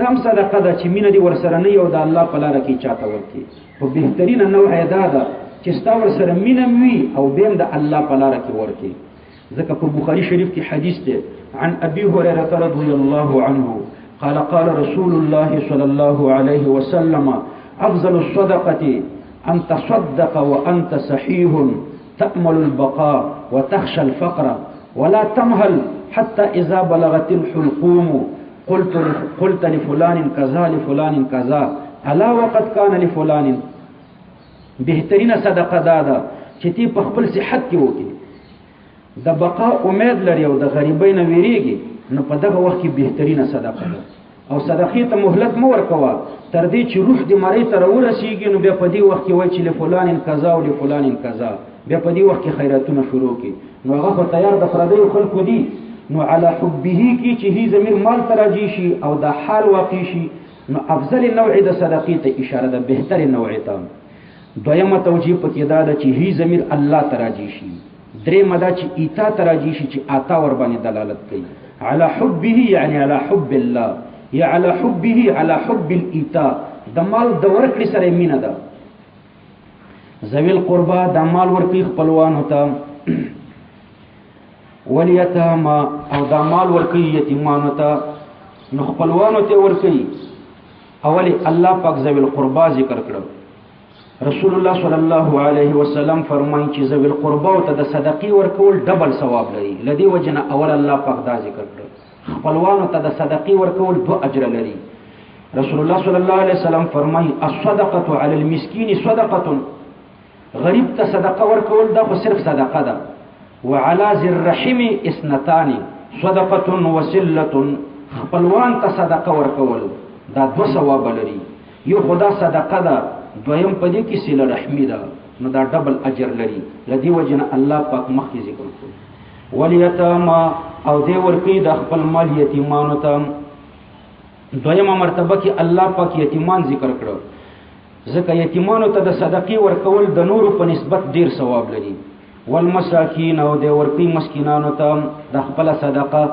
دام صدقه ده چې مینه دي ورسره نه یو د الله په لار کې چاته ورکي په بهترین نوع ادا ده چې ستا ورسره مینه وي او بیم د الله په لار کې ورکي ځکه په بخاری شریف کې حدیث ده عن ابي هريره رضي الله عنه قال قال رسول الله صلى الله عليه وسلم افضل الصدقه ان تصدق وانت صحيح تأمل البقاء وتخشى الفقر ولا تمهل حتى اذا بلغت الحلقوم قلت لفلان كذا لفلان كذا الا وقد كان لفلان بهترین صدقه دادا چې تی په خپل صحت کې وکي د بقا امید لري او د غریبۍ نه ویریږي نو په دغه وخت کې بهترینه صدقه ده او صدقې ته مهلت مو ورکوه تر دې چې روح دې مړی ته راورسیږي نو بیا په دې وخت کې وایي چې لفلان کذا او لفلان کذا بیا په دې وخت کې خیراتونه شروع کړي نو هغه خو تیار د پردیو خلکو دي نو علی حبه کې چې هی ضمیر مال ته راځي شي او د حال واقع شي نو افضل نوع د صدقې ته اشاره ده بهتر نوع ته دویمه توجیه پکې دا ده چې هی ضمیر الله ته راځي شي درېمه دا چې ایتا ته راځي شي چې آتا ور باندې دلالت کوي علی حبه یعنی علی حب الله یا علی حبه علی حب الایتاء د مال د ورکړې سره مینه ده ذوی القربا د مال ورکړي خپلوانو ته والیتاما او د مال ورکړي یتیمانو ته نو خپلوانو ته ورکړي اولی الله پاک ذوی القربا ذکر کړو رسول الله صلی الله علیه وسلم فرمایي چې ذوی القربا ته د صدقې ورکول ډبل ثواب لري لدی وجنه اول الله پاک دا ذکر کړو خپلوانو ته د صدقې ورکول دو اجر لري رسول الله صلی الله علیه وسلم فرمایي الصدقه علی المسکین صدقه غریب ته صدقه ورکول دا خو صرف صدقه ده وعلى ذي الرحم اثنتان صدقه وسله خپلوان ته صدقه ورکول دا دو ثواب لري یو خدا صدقه ده دویم پدې کې صله رحمی ده نو دا ډبل اجر لري لدی وجنه الله پاک مخکې ذکر کړو والیتاما او دې ورکی د خپل مال یتیمانو ته دویمه مرتبه کې الله پاک یتیمان ذکر کړو ځکه یتیمانو ته د صدقې ورکول د نورو په نسبت ډیر ثواب لري والمساکین او دې ورکی مسکینانو ته د خپل صدقه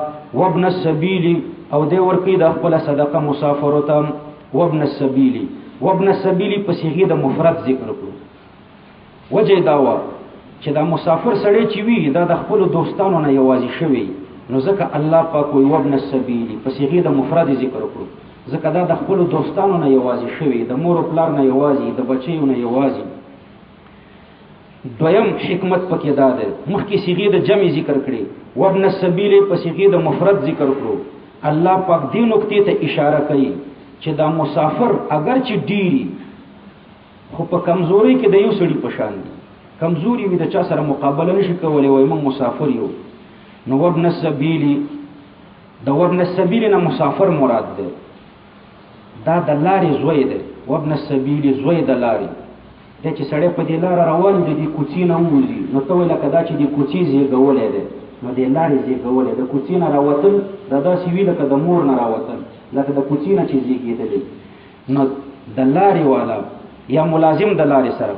وابن السبیل او دې ورکی د خپل صدقه مسافر ته وابن السبیل وابن السبیل په صيغه د مفرد ذکر کړو وجه داوا چې دا مسافر سړی چې وی دا د خپل دوستانو نه یوازې شوی نو ځکه الله پاک وی وابن السبیل په صيغه د مفرد ذکر کړو ځکه دا د خپل دوستانو نه یوازې شوی د مور او پلار نه یوازې د بچیو نه یوازې دویم حکمت پکې دا ده مخکې صيغه د جمع ذکر کړي وابن السبیل په صيغه د مفرد ذکر کړو الله پاک دې نقطې ته اشاره کوي چې دا مسافر اگر چې ډیری خو په کمزوري کې د یو سړي په شان دي کمزوري وي د چا سره مقابله نشي کولای وای موږ مسافر یو نو وابن السبیل د وابن السبیل نه مسافر مراد ده دا د لارې زوی ده وابن السبیل زوی د لارې د چې سړی په دې لار روان دي د کوڅې نه وځي نو ته ویل کدا چې د کوڅې زیږولې ده نو د لارې زیږولې د کوڅې نه راوتل دا داسې وی لکه د مور نه راوتل لکه د کوڅې نه چې زیږېدلې نو د لارې والا یا ملازم د لارې سره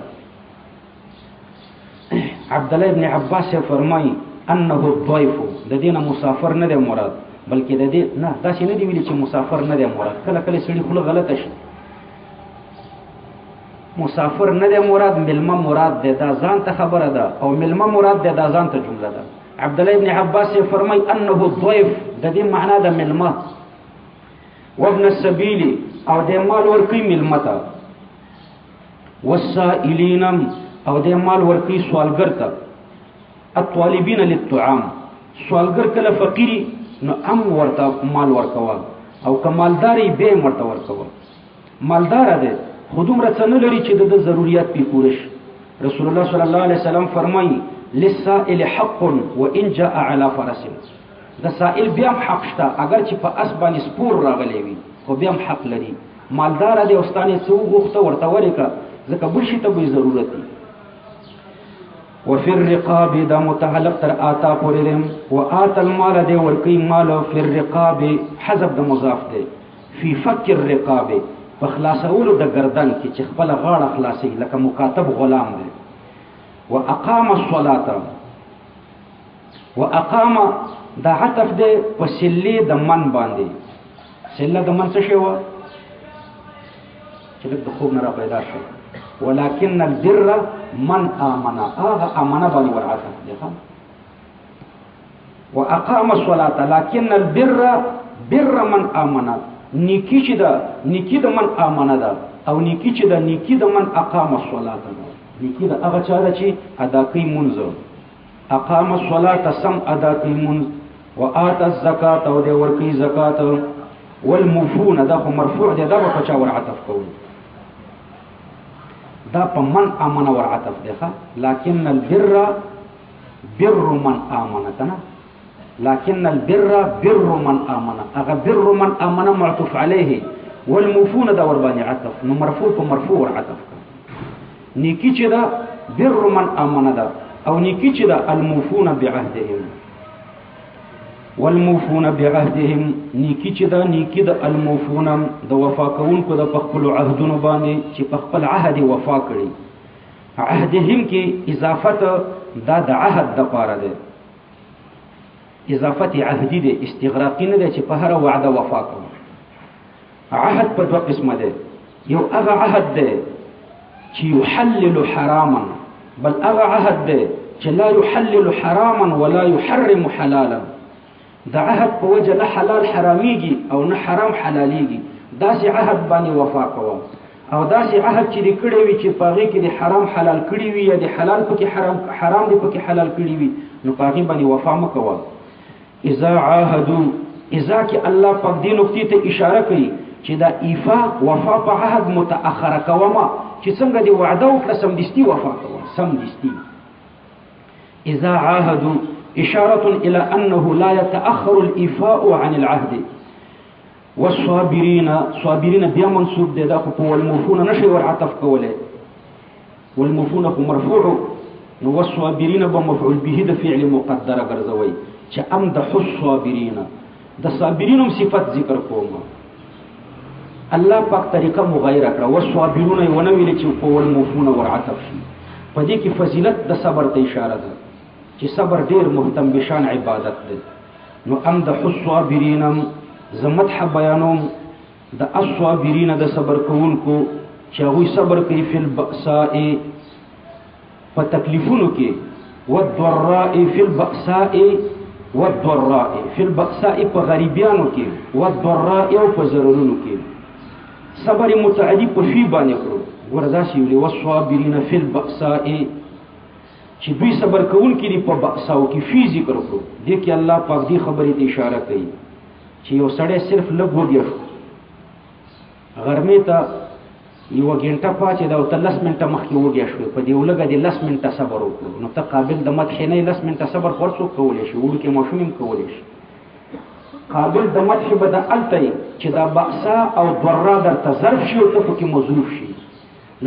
عبد الله ابن عباس فرمایي انه الضيف د دینه مسافر نه دی مراد بلکې د دې نه تاسو نه دی ویلي چې مسافر نه دی مراد کله کله سړي خپل غلطه شي مسافر نه دی مراد ملما مراد ده دا ځان ته خبره ده او ملما مراد ده دا ځان ته جمله ده عبد الله ابن عباس فرمایي انه الضيف د دې معنا ده ملما وابن السبيل او د مال ورکی ملمتا والسائلین او د مال ورکی سوالګر ته الطالبین للطعام سوالګر کله فقیری نو ام ورته مال ورکوا او کمالداري به مرته ورکوا مالدار ده خودم رڅنه لري چې د ضرورت په پورش رسول الله صلی الله علیه وسلم فرمایي للسائل حق وان جاء على فرس د سائل بیا حق شته اگر چې په اسبان سپور راغلی وي خو بیا حق لري مالدار دی واستانه څو غوښته ورته ورکا ځکه بل شي ته به ضرورت دي وفي الرقاب دا متعلق تر آتا پورې دي وآت المال دی ورکی مال فی الرقاب حذف د مضاف دی فی فک الرقاب په خلاصولو د گردن کې چې خپل غاړه خلاصي لکه مکاتب غلام دی واقام الصلاه واقام دا عطف دے پسلی د من باندې سله د من څه شی و چې د خوب نه را پیدا شو ولكن البر من آمن آمن باندې ورعطف دی واقام الصلاه لكن البر بر من آمن نیکی چې دا نیکی د من آمن ده او نیکی چې دا نیکی د من اقام الصلاه نیکی دا هغه چا ده چې ادا کوي منځ اقام الصلاه سم ادا کوي منځ وآت الزکات او دی ورکی زکات والموفون دا خو مرفوع دی دا په چا ورعطف کوي دا په من آمن ورعطف دی لكن البر بر من آمن کنه لكن البر بر من آمن اغه بر من آمن معطوف عليه والموفون دا ور باندې عطف نو مرفوع په مرفوع ورعطف نیکی چې دا بر من آمن دا او نیکی چې دا الموفون بعهدهم والموفون بعهدهم نیکی چې دا نیکی د الموفون د وفا کوونکو د خپل عهدونو باندې چې خپل عهد وفا کړي عهدهم کې اضافت دا د عهد د پاره ده اضافت عهدی ده استغراقی نه ده چې په هر وعده وفا کوي عهد په دوه قسمه ده یو هغه عهد ده چې يحلل حراما بل هغه عهد ده چې لا يحلل حراما ولا يحرم حلالا دا عهد په وجه نه حلال حراميږي او نه حرام حلاليږي داسې عهد باندې وفا کوه او داسې عهد چې د کړي وي چې پاغي کې د حرام حلال کړي وي یا د حلال پکې حرام دی پکې حلال کړي وي نو پاغي باندې وفا مکوه اذا عاهدوا اذا کې الله پاک دې نقطې ته اشاره کوي چې دا ایفا وفا په عهد متأخره کوما چې څنګه دی وعده وکړه سم دستي وفا کوه سم دستي اذا عاهدوا إشارة إلى أنه لا يتأخر الإيفاء عن العهد والصابرين صابرين بیا منصوب دی دا خو والموفون نشي ورعطف کوله والموفون خو مرفوع نو والصابرين بمفعول به د فعل مقدر ګرځوي چې امدح الصابرين د صابرین صفت ذکر کوم الله پاک طریقه مغایره کړه والصابرون ونه ویل چې والموفون ورعطف شي په دې کې فضیلت د صبر ته اشاره ده چې صبر ډیر مهتم بشان عبادت دی نو امدح الصابرین زمدح بیانوم د الصابرین د صبر کوونکو چې هغه صبر کوي فی البأساء په تکلیفونو کې والضراء فی البأساء والضراء فی البأساء په غریبیانو کې والضراء او په ضررونو کې صبر متعدی په فی باندې کړو وردا شي وی والصابرین فی البأساء چې دوی صبر کوونکي دی په بأساو کې فی ذکر کړو دې کې الله پاک دې خبرې ته اشاره کوي چې یو سړی صرف لږ وږی شو غرمې ته یو غنټه پاتې دا او 10 منټه مخکې وږی شو په دې ولګه دې 10 منټه صبر وکړو نو ته قابل د مدح نه 10 منټه صبر ورڅو کولې شي وړو کې ماشوم کولې شي قابل د مدح بد الته چې دا بأسا او ضرر درته ظرف شي او ته پکې مظروف شي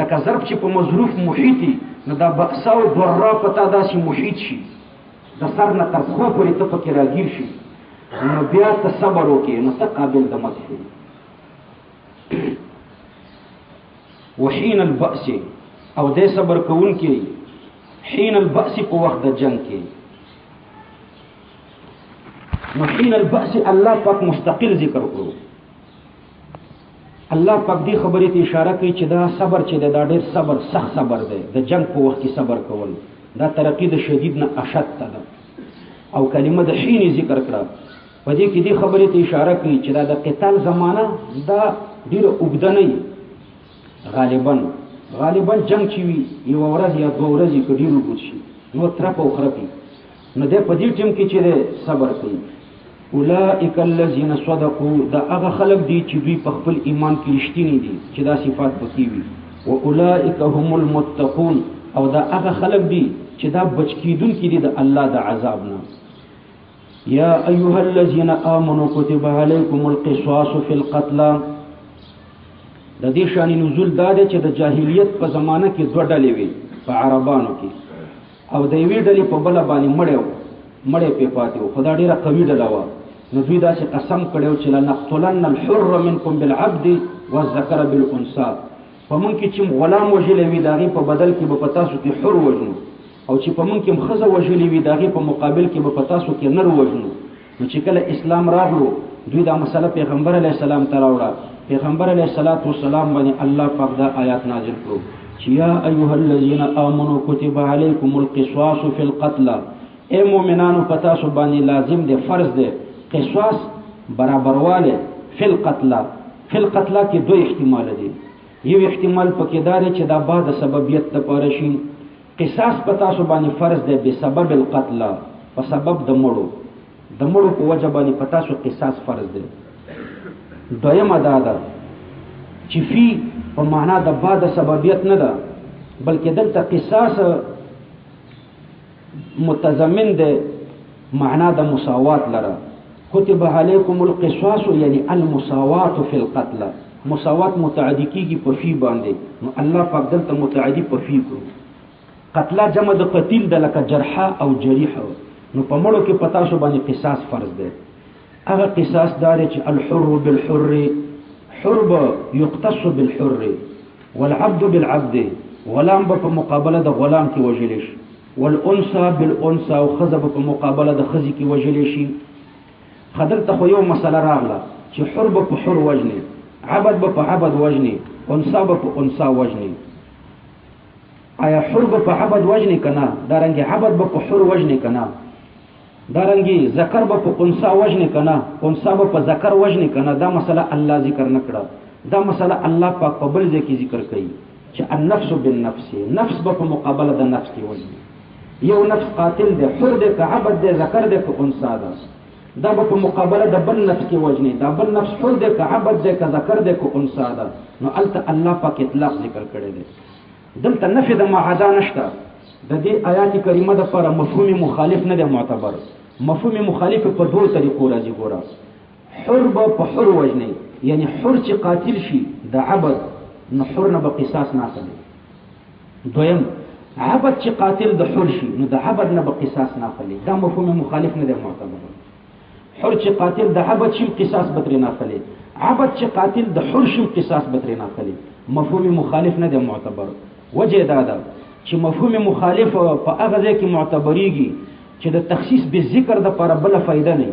لکه ظرف چې په مظروف محیطي نو دا بأسا او ضرر پتا داسې محیط شي د سر نه تر خو پورې ته پکې راګیر شي نو بیا ته صبر وکې نو ته قابل د مدح وحين البأس او دې صبر کوون کې حين البأس په وخت د جنگ کې نو حين البأس الله پاک مستقل ذکر کړو الله پاک دې خبرې ته اشاره کوي چې دا صبر چې دا ډېر صبر سخت صبر دی د جنگ په وخت کې صبر کول دا ترقی د شدید نه اشد ده او کلمه د حين ذکر کړه په دې کې دې خبرې ته اشاره کوي چې دا د قتال زمانہ دا ډېر اوږد نه غالبا جنگ چې وي یو ورځ یا دوه ورځې کې ډېر اوږد شي نو ترپ او خرپي نو دې په دې ټیم کې چې صبر کوي اولئک الذین صدقوا دا هغه خلق دي چې دوی په خپل ایمان کې رښتینی دي چې دا صفات پکې وي او اولئک هم المتقون او دا هغه خلق دي چې دا بچ کیدونکي دي د الله د عذاب نه یا ایها الذین آمنوا کتب علیکم القصاص فی القتل د دې شان نزول دا دی چې د جاهلیت په زمانه کې دوه ډلې وي په عربانو کې او د یوې ډلې په بل باندې مړې په پاتې و خدای ډیره قوي ډله و نو دوی داسې قسم کړو چې لنقتلن الحر منکم بالعبد والذکر بالانثى فمن کې چې غلام وجلې وي داغي په بدل کې به پتا سو کې حر وجنو او چې په مونږ کې خزه وژلې وي داغه په مقابل کې به پتا سو کې نر وژنو نو چې کله اسلام راغلو دوی دا مسله پیغمبر علی السلام ته راوړه پیغمبر علی السلام باندې الله پاک دا آیات نازل کړو چې یا ایها الذین آمنوا کتب علیکم القصاص فی القتل اے مومنانو پتا سو باندې لازم دی فرض دی قصاص برابرواله فی القتل کې دوه احتمال دي یو احتمال پکې دا دی چې دا بعد سببیت ته پاره شي قصاص پتا سو باندې فرض دی به سبب القتل په سبب د مړو په وجه باندې پتا سو قصاص فرض دی دویمه دا ده چې فی په معنا د بعد سببیت نه ده بلکې دلته قصاص متضمن ده معنا د مساوات لره كتب علیکم القصاص یعنی المساوات فی القتل مساوات متعدی کیږي په فی باندې نو الله پاک دلته متعدی په فی کړو قتل جمع د قتیل د لکه جرحه او جریحه نو په مړو کې پتا شو باندې قصاص فرض ده هغه قصاص دار چې الحر بالحر حرب يقتص بالحر والعبد بالعبد غلام په مقابله د غلام کې وجل شي والانثى بالانثى او خزب په مقابله د خزي کې وجل شي خدل ته یو مسله راغله چې حرب په حر وجني عبد په عبد وجني انثى په انثى وجني آیا حرب په عبد وجني کنا دارنګ عبد په حر وجني کنا دارنګي ذکر په انثى وجني کنا انثى په ذکر وجني کنا دا مسله الله ذکر نکړه دا مسله الله پاک په بل ځای کې ذکر کړي چې النفس بالنفس نفس په مقابله د نفس کې وجني یو نفس قاتل ده حر ده که عبد ده ذکر ده که انثى ده دا په مقابله د بل نفس کې وجني دا بل نفس حر ده که عبد ده که ذکر ده که انثى ده نو الته الله پاک اطلاق ذکر کړی دی دلته نفي د معاده نشته د دې آیات کریمه د پر مفهوم مخالف نه دی معتبر مفهوم مخالف په دوه طریقو راځي ګوره حرب په حر وجني یعنی حر چې قاتل شي د عبد نو حر نه به قصاص نه اخلي دویم عبد چې قاتل د حر شي نو د عبد نه به قصاص نه اخلي دا مفهوم مخالف نه دی معتبر حر چې قاتل د عبد شي قصاص به نه اخلي عبد چې قاتل د حر شي قصاص به نه اخلي مفهوم مخالف نه دی معتبر وجه دا ده چې مفهوم مخالف په هغه ځای کې معتبريږي چې د تخصیص به ذکر د پر بل فائدہ نه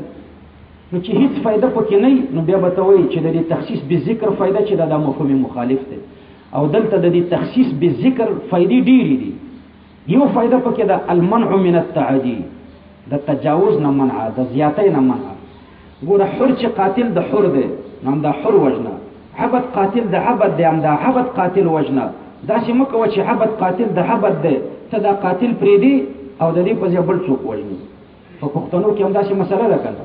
نو چې هیڅ فائدہ پکې نه نو بیا به توي چې د تخصیص به ذکر فائدہ چې د مفهوم مخالف دی او دلته د تخصیص به ذکر فائدې ډېری دي یو فائدہ پکې د المنع من التعدي د تجاوز نه منع د زیاتې نه منع ګوره حر چې قاتل د حر دی نو دا حر وجنه عبد قاتل د عبد دی هم دا عبد قاتل وجنه دا چې مکو چې عبد قاتل د عبد دی ته دا قاتل پریدي او د دې په ځای بل څوک وژني په پښتنو کې هم دا چې مسله ده کنه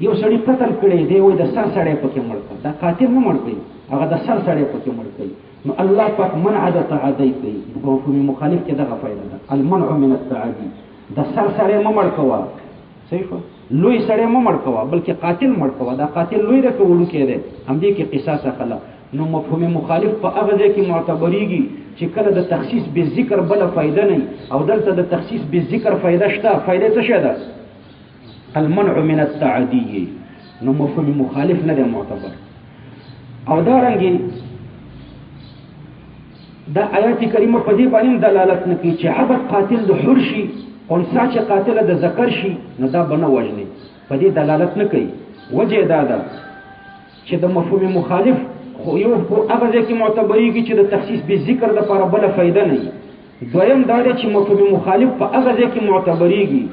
یو سړی قتل کړي دی وای د سر سړی پکې مړ کړ دا قاتل نه مړ کړي هغه د سر سړی پکې مړ کړي نو الله پاک منع د تعدی کوي په مفهوم مخالف کې دغه فائدہ ده المنع من التعدي د سر سړی مړ کوا صحیح لوی سړی مړ کوا بلکې قاتل مړ کوا دا قاتل لوی ده کوړو کې ده هم دې کې قصاص اخلا نو مفهوم مخالف په هغه ځای کې معتبريږي چې کله د تخصیص به ذکر بل فائدہ نه او دلته د تخصیص به ذکر فائدہ شته فائدہ څه شه ده المنع من التعدي نو مفهوم مخالف نه دی معتبر او دا رنګي دا آیات کریمه په دې باندې دلالت نه کوي چې عبد قاتل د حر شي انثى چې قاتل د ذکر شي نو دا بنه وجني په دې دلالت نه کوي وجه دا ده چې د مفهوم مخالف خو یو هغه ځکه معتبريږي چې د تخصیص به ذکر د لپاره بل فائدہ نه دویم دا چې مفهوم مخالف په هغه ځکه معتبريږي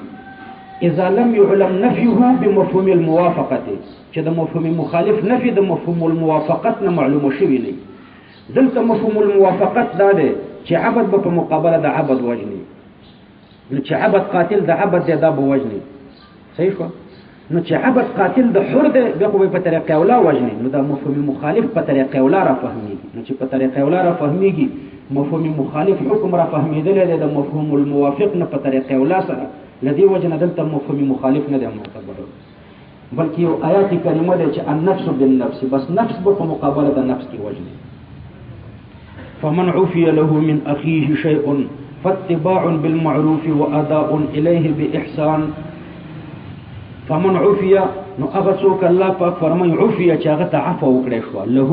اذا لم يعلم نفيه بمفهوم الموافقه چې د مفهوم مخالف نفي د مفهوم الموافقت نه معلومه شوی نه دلته مفهوم الموافقت دا ده چې عبد په مقابله د عبد وجني نو چې عبد قاتل د عبد دا به وجني صحیح نو چې عبد قاتل د حر ده به په طریقه اوله وجني نو دا مفهوم مخالف په طریقه اوله را فهميږي نو چې په طریقه اوله را فهميږي مفهوم مخالف حکم را فهمیدل دی د مفهوم الموافق نه په طریقه اوله سره لدی وجنه دلته مفهوم مخالف نه دی معتبر بلکې یو آیات کریمه ده چې النفس بالنفس بس نفس په مقابله د نفس کې وجني فمن عفي له من اخيه شيء فاتباع بالمعروف واداء اليه باحسان فمن عفي نو هغه څوک الله پاک فرمای عفي چې هغه ته عفو وکړي شو له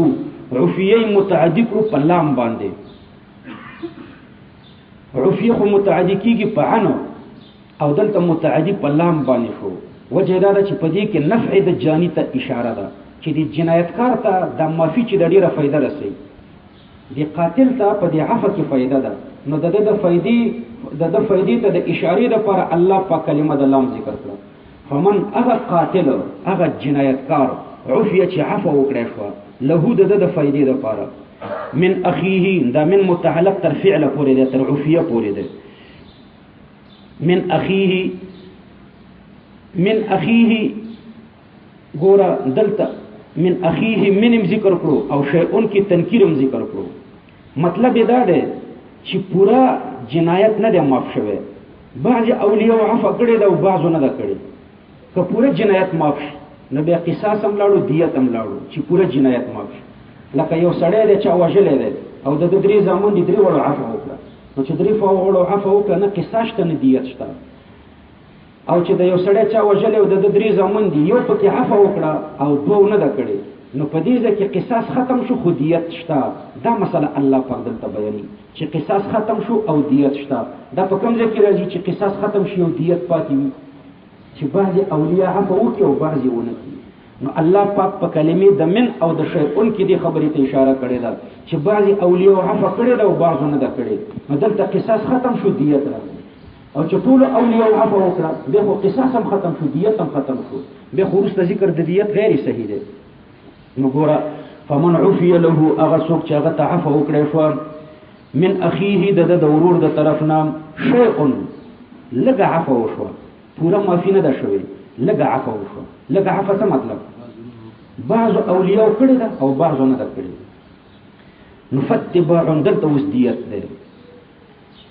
عفي متعدی کو په لام باندې عفیه خو متعدی کیږي په عنو او دلته متعدی په لام باندې شو. وجه دا ده چې په دې کې نفع د جانی ته اشاره ده چې د جنایتکار ته د معافي چې د ډیره فایده رسي، د قاتل ته په دې عفو کې فایده ده. نو د فایدې ته د اشارې لپاره الله پاک کلمه د لام ذکر کړه. فمن هغه قاتل هغه جنایتکار عفیه چې عفو وکړي شو له د فایدې لپاره من اخیه، دا من متعلق تر فعل پورې ده، تر عفیه پورې ده. من اخیه ګوره دلته من اخیه منم ذکر کړو او شیئون کی تنکیرم ذکر کړو. مطلب دا ده چې پورا جنایت نه ده معاف شوه، بعض اولیاء عفو کړي دا او بعضو نه ده کړي. که پورا جنایت معاف شي نو بیا قصاص هم لاړو دیت هم لاړو چې پورا جنایت معاف شي. لکه یو سړی دی چا وژلی دی او د 3 زامن دي 3 وړو عفو وکړه، نو چې 3 وړو عفو وکړه نه قصاص شته نه دیت شته. او چې د یو سړی چا وژلی او د 3 زامن دي یو پکې عفو وکړه او 2 نه ده کړي، نو په دې ځای کې قصاص ختم شو خو دیت شته. دا مسله الله پاک دلته بیانوي چې قصاص ختم شو او دیت شته. دا په کوم ځای کې راځي چې قصاص ختم شي او دیت پاتې وي؟ چې بعضې اولیاء عفو وکړي او بعضې ونه کړي. نو الله پاک په کلمې د من او د شیئون کې دې خبرې ته اشاره کړې ده چې بعضې اولیاء عفو کړې ده او بعضو نه ده کړې. نو دلته قصاص ختم شو دیت راغلی، او چې ټولو اولیاء عفو وکړه بیا خو قصاص هم ختم شو دیت هم ختم شو، بیا خو وروسته ذکر د دیت غیر صحیح دی. نو ګوره فمن عفی له هغه څوک چې هغه ته عفو وکړی شو من اخیه د ورور د طرف نه شیئون لږه عفو وشوه، پورا معافي نه ده شوې، لږه عفو وشوه. لږه عفو څه مطلب؟ بعضو اولیاء کړي ده او بعضو نه ده کړي. نو فتباع دلته اوس دیت دی.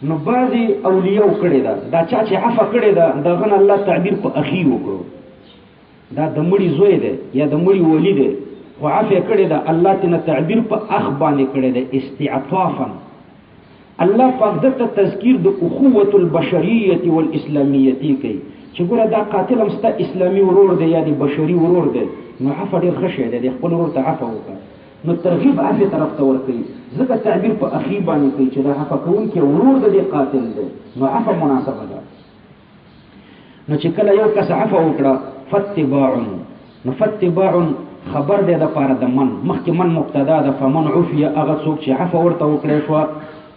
نو بعضې اولیاء کړي ده، دا چا چې عفو کړي ده دغه نه الله تعبیر په اخی وکړو، دا د مړي زوی دی یا د مړي ولی دی خو عفو کړي ده الله تېنه تعبیر په اخ باندې کړی دی استعطافا. الله پاک دته تذکیر د اخوة البشریة والاسلامیة کوي چې ګوره دا قاتل هم ستا اسلامي ورور دی یا د بشري ورور دی، نو عفو ډېر ښه شی دی، د خپل ورور ته عفو وکړه. نو ترغیب عفو طرف ته ورکوي، ځکه تعبیر په اخي باندې کوي چې دا عفو کوونکی ورور د دې قاتل دی، نو عفو مناسبه ده. نو چې کله یو کس عفو وکړه فتباع، نو فتباع خبر دی د پاره د من، مخکې من مبتدا ده. فمن عفي هغه څوک چې عفو ورته وکړی شوه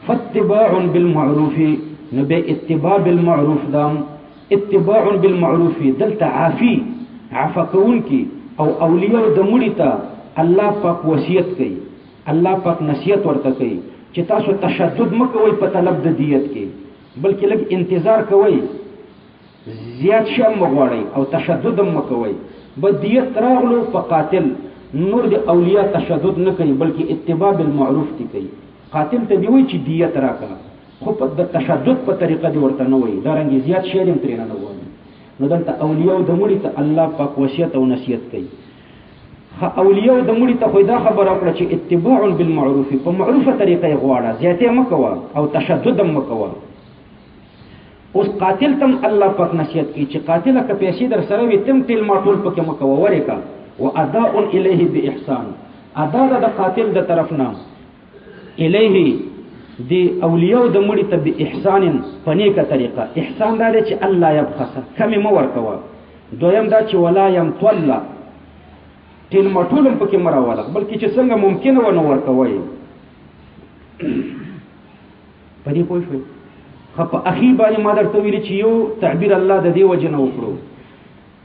فاتباع بالمعروف، نو بیا اتباع بالمعروف ده. اتباع بالمعروف دلته عافي عفو کوونکی او اولیاء د مړي ته الله پاک وصیت کوي، الله پاک نصیحت ورته کوي چې تاسو تشدد مه کوئ په طلب د دیت کې، بلکې لږ انتظار کوئ، زیات شی هم مه غواړئ او تشدد هم مه کوئ. به دیت راغلو په قاتل نور د اولیاء تشدد نه کوي بلکې اتباع بالمعروف دی کوي. قاتل ته دی وایي چې دیت راکړه خو په د تشدد په طریقه دی ورته نه وایي، دارنګې زیات شی هم ترې نه غواړي. نو دلته اولیاء د مړي ته الله پاک وصیت او نصیحت کوي. اولیاء د مړي ته خو دا خبره وکړه چې اتباع بالمعروف، په معروفه طریقه یې غواړه، زیاتې مه کوه او تشدد هم مه کوه. اوس قاتل تم الله پاک نصیحت کوي چې قاتله که پیسې در سره وي تم تیل ماټول پکې مه کوه، ورې کا واداء الیه باحسان، ادا ده د قاتل د طرف نه الیه دی اولیاء د مړي ته باحسان په نیکه طریقه. احسان دا دی چې الله یبخسه کمې مه ورکوه. دویم دا چې ولا یمطله تیل ماټول هم پکې مه راوله، بلکې چې څنګه ممکنه ونه ورکوئ. په دې پوه شوئ؟ خو په اخی باندې ما درته ویلي چې یو تعبیر الله د دې وجې نه وکړو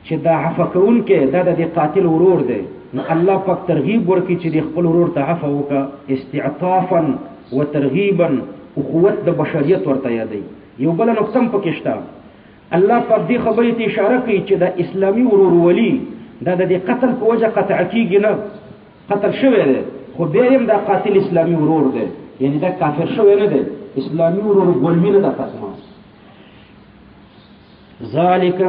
چې دا عفو کوونکی دا د دې قاتل ورور دی، نو الله پاک ترغیب ورکړي چې د خپل ورور ته عفو وکړه استعطافا و ترغیبا، اخوت د بشریت ورته یادوي. یو بله نقطه هم پکې شته، الله پاک دې خبرې ته اشاره کوي چې دا اسلامي ورورولي دا د دې قتل په وجه قطع کېږي نه، قتل شوی دی خو بیا هم دا قاتل اسلامي ورور دی، یعنی دا کافر شوی نه دی، اسلامي ورور ګلوي نه ده ختمه. ذالک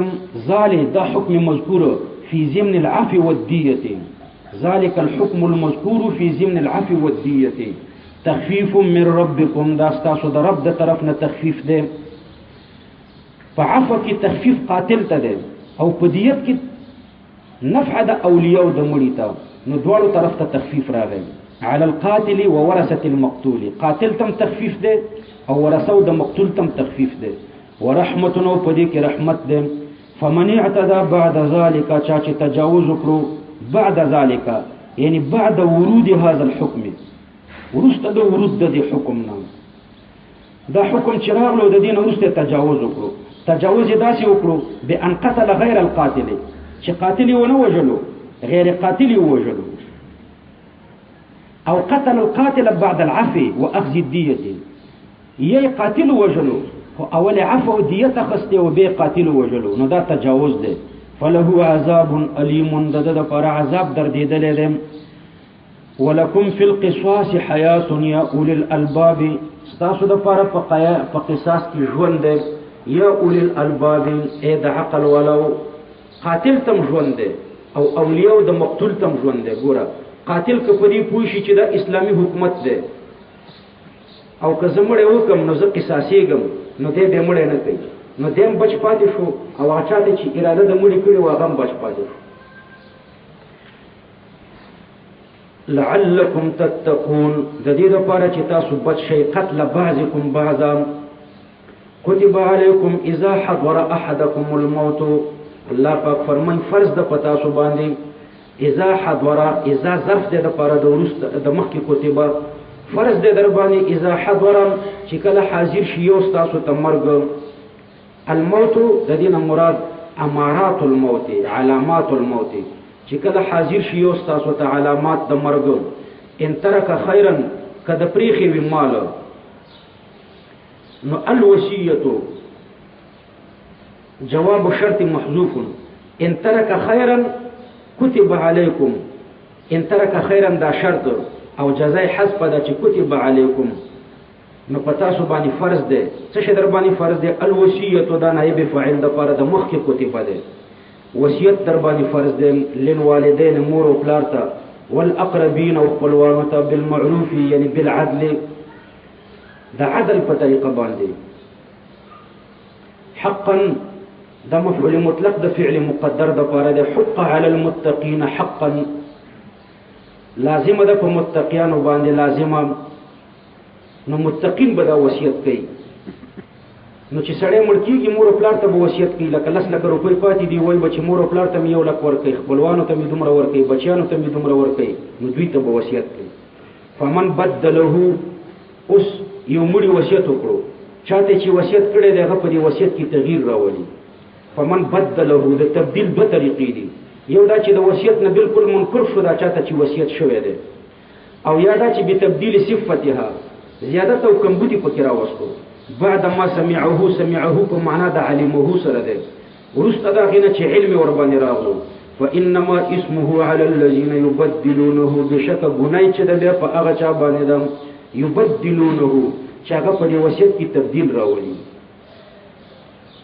دا حکم مذکور فی ضمن العفو والدیة، ذالک الحکم المذکور فی ضمن العفو والدیة تخفیف من ربکم، دا ستاسو د رب د طرف نه تخفیف دی. په عفو کې تخفیف قاتل ته دی او په دیت کې نفع د اولیاء د مړي ته، نو دواړو طرف ته تخفیف راغی. على القاتل وورثة المقتول قاتل تم تخفیف دے او ورثو د مقتول تم تخفیف دے ورحمت نو پدې کې رحمت دے فمن اعتدى بعد ذلك چا چې تجاوز وکړو بعد ذلك یعنی بعد ورود هذا الحكم ورسته د ورود د حکم نه دا حکم چې راغلو د دین ورسته تجاوز وکړو تجاوز داسې وکړو بان قتل غیر القاتل چې قاتل ونه وجلو غیر قاتل وجلو او قتل القاتل بعد العفو واخذ الديه یي قاتل وجلو او اول عفو ديه اخذته او به قاتل وجلو نو دا تجاوز ده فله عذاب الیم د پر عذاب دردیدل دي ولکم فی القصاص حیات یا اولی الالباب ستاسو د پر په قصاص کې ژوند ده یا اولی الالباب اے د عقل ولو قاتل تم ژوند ده او اولیاء د مقتول تم ژوند ده ګوره قاتل که پدې پوښي چې دا اسلامی حکومت ده او که زموږ حکم نو زه قصاصېږم نو دې به مړ نه کوي نو دیم بچ پاتې شو او هغه چاته چې اراده د مړي کړي و هغه بچ پاتې شو لعلکم تتقون د دې لپاره چې تاسو بچ شئ قتل بعضکم بعضا كتب علیکم اذا حضر احدکم الموت الله پاک فرمان فرض د پتا سو باندې اذا حضر اذا ظرف د لپاره د ورست د مخکې کتبه فرض د در باندې اذا حضر چې کله حاضر شي یو تاسو ته مرګ الموت د دې مراد امارات الموت علامات الموت چې کله حاضر شي یو تاسو ته علامات د مرګ ان ترک خیرا کده پریخي وی مال نو الوصیه جواب شرط محذوف ان ترک خیرا كتب علیکم ان ترک خیرا دا شرط او جزای حذف دا چې كتب علیکم نو پتا سو باندې فرض ده څه شي در باندې فرض ده الوصیه دا نائب فاعل د پر د مخ کې کتب ده وصیت در باندې فرض ده للوالدین مور او پلار ته والاقربین او خپلوانو ته بالمعروف یعنی بالعدل دا عدل په طریقه باندې حقا دا مفعول مطلق د فعل مقدر د پر ده حق علی المتقین حقا لازم ده په متقیانو باندې لازمه نو متقین به دا وصیت کوي نو چې سړی مړ کېږي مور او پلار ته به وصیت کوي لکه 10 لک روپۍ پاتې دي وایي به چې مور او پلار ته مې 1 لک ورکوي خپلوانو ته مې دومره ورکوي بچیانو ته مې دومره ورکوي نو دوی ته به وصیت کوي فمن بدله اوس یو مړي وصیت وکړو چاته چې وصیت کړی دی هغه په دې وصیت کې تغییر راولي فمن بدله د تبدیل دوه طریقې دي یو دا چې د وصیت نه بالکل منکر شو دا چاته چې وصیت شوی دی او یا دا چې به تبدیل صفتها زیادت او کمبودی پکې راوستو بعد ما سمعه په معنا د علمه سره ده ورسته دا غینه چې علم ور باندې راغلو فانما اسمه على الذين يبدلونه بشک غنای چې د په هغه چا باندې ده يبدلونه چې هغه په وصیت کې تبدیل راولي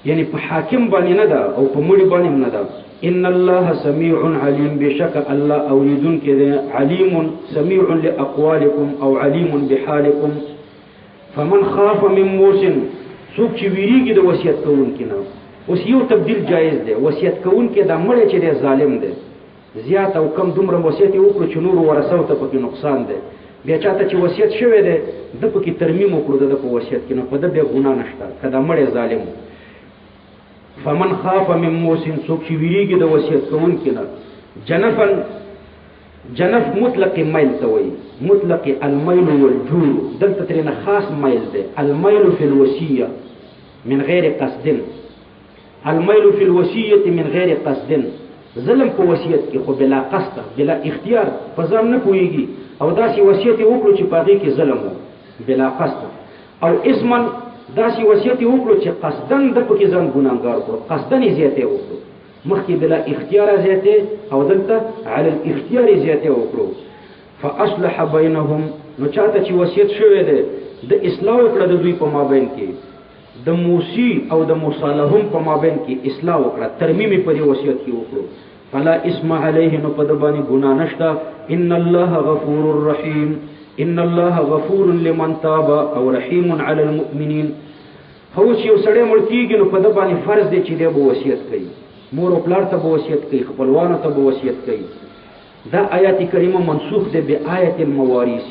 یعنی په حاکم باندې نه ده او په مړي باندې نه ده ان الله سميع عليم بشك الله اوریدون کې ده عليم سميع لاقوالكم او عليم بحالكم فمن خاف من موسن څوک چې ویریږي د وصیت کوونکي نه اوس یو تبدیل جایز ده وصیت کوونکي دا مړ چې ده ظالم ده زیات او کم دومره وصیت وکړو چې نور ورثو ته پکې نقصان ده بیا چاته چې وصیت شوی ده د پکې ترمیم وکړو د په وصیت کې نه په د به ګناه نشته کله مړ ظالم فمن خاف من موسن څوک چې ویریږي د وصیت کوونکي نه جنف مطلق میل ته وایي مطلق المیل والجور دلته ترنه خاص میل ده المیل فی الوصیه من غیر قصد المیل فی الوصیه من غیر قصد ظلم په وصیت کې خو بلا قصد بلا اختیار په ځان نه پويږي او داسې وصیت وکړو چې پاږي کې ظلم بلا قصد او اسمن داسې وصیت وکړو چې قصدن د پکې ځان ګناګار کړو قصدن یې زیاته وکړو مخکې بلا اختیار زیاته او دلته علی الاختیار زیاته وکړو فاصلح بینهم نو چاته چې وصیت شوی دی د اصلاح وکړه د دوی په مابین کې د موسی او د مصالحهم په مابین کې اصلاح وکړه ترمیم په دې وصیت کې وکړو فلا اسم علیه نو په د باندې ګناه نشته ان الله غفور رحیم ان الله غفور لمن تاب او رحیم علی المؤمنین هو چې یو سړی مړ کېږي نو په د باندې فرض دی چې دی به وصیت کوي مور او پلار ته به وصیت کوي خپلوانو ته به وصیت کوي دا آیات کریمه منسوخ ده به آیت الموارث.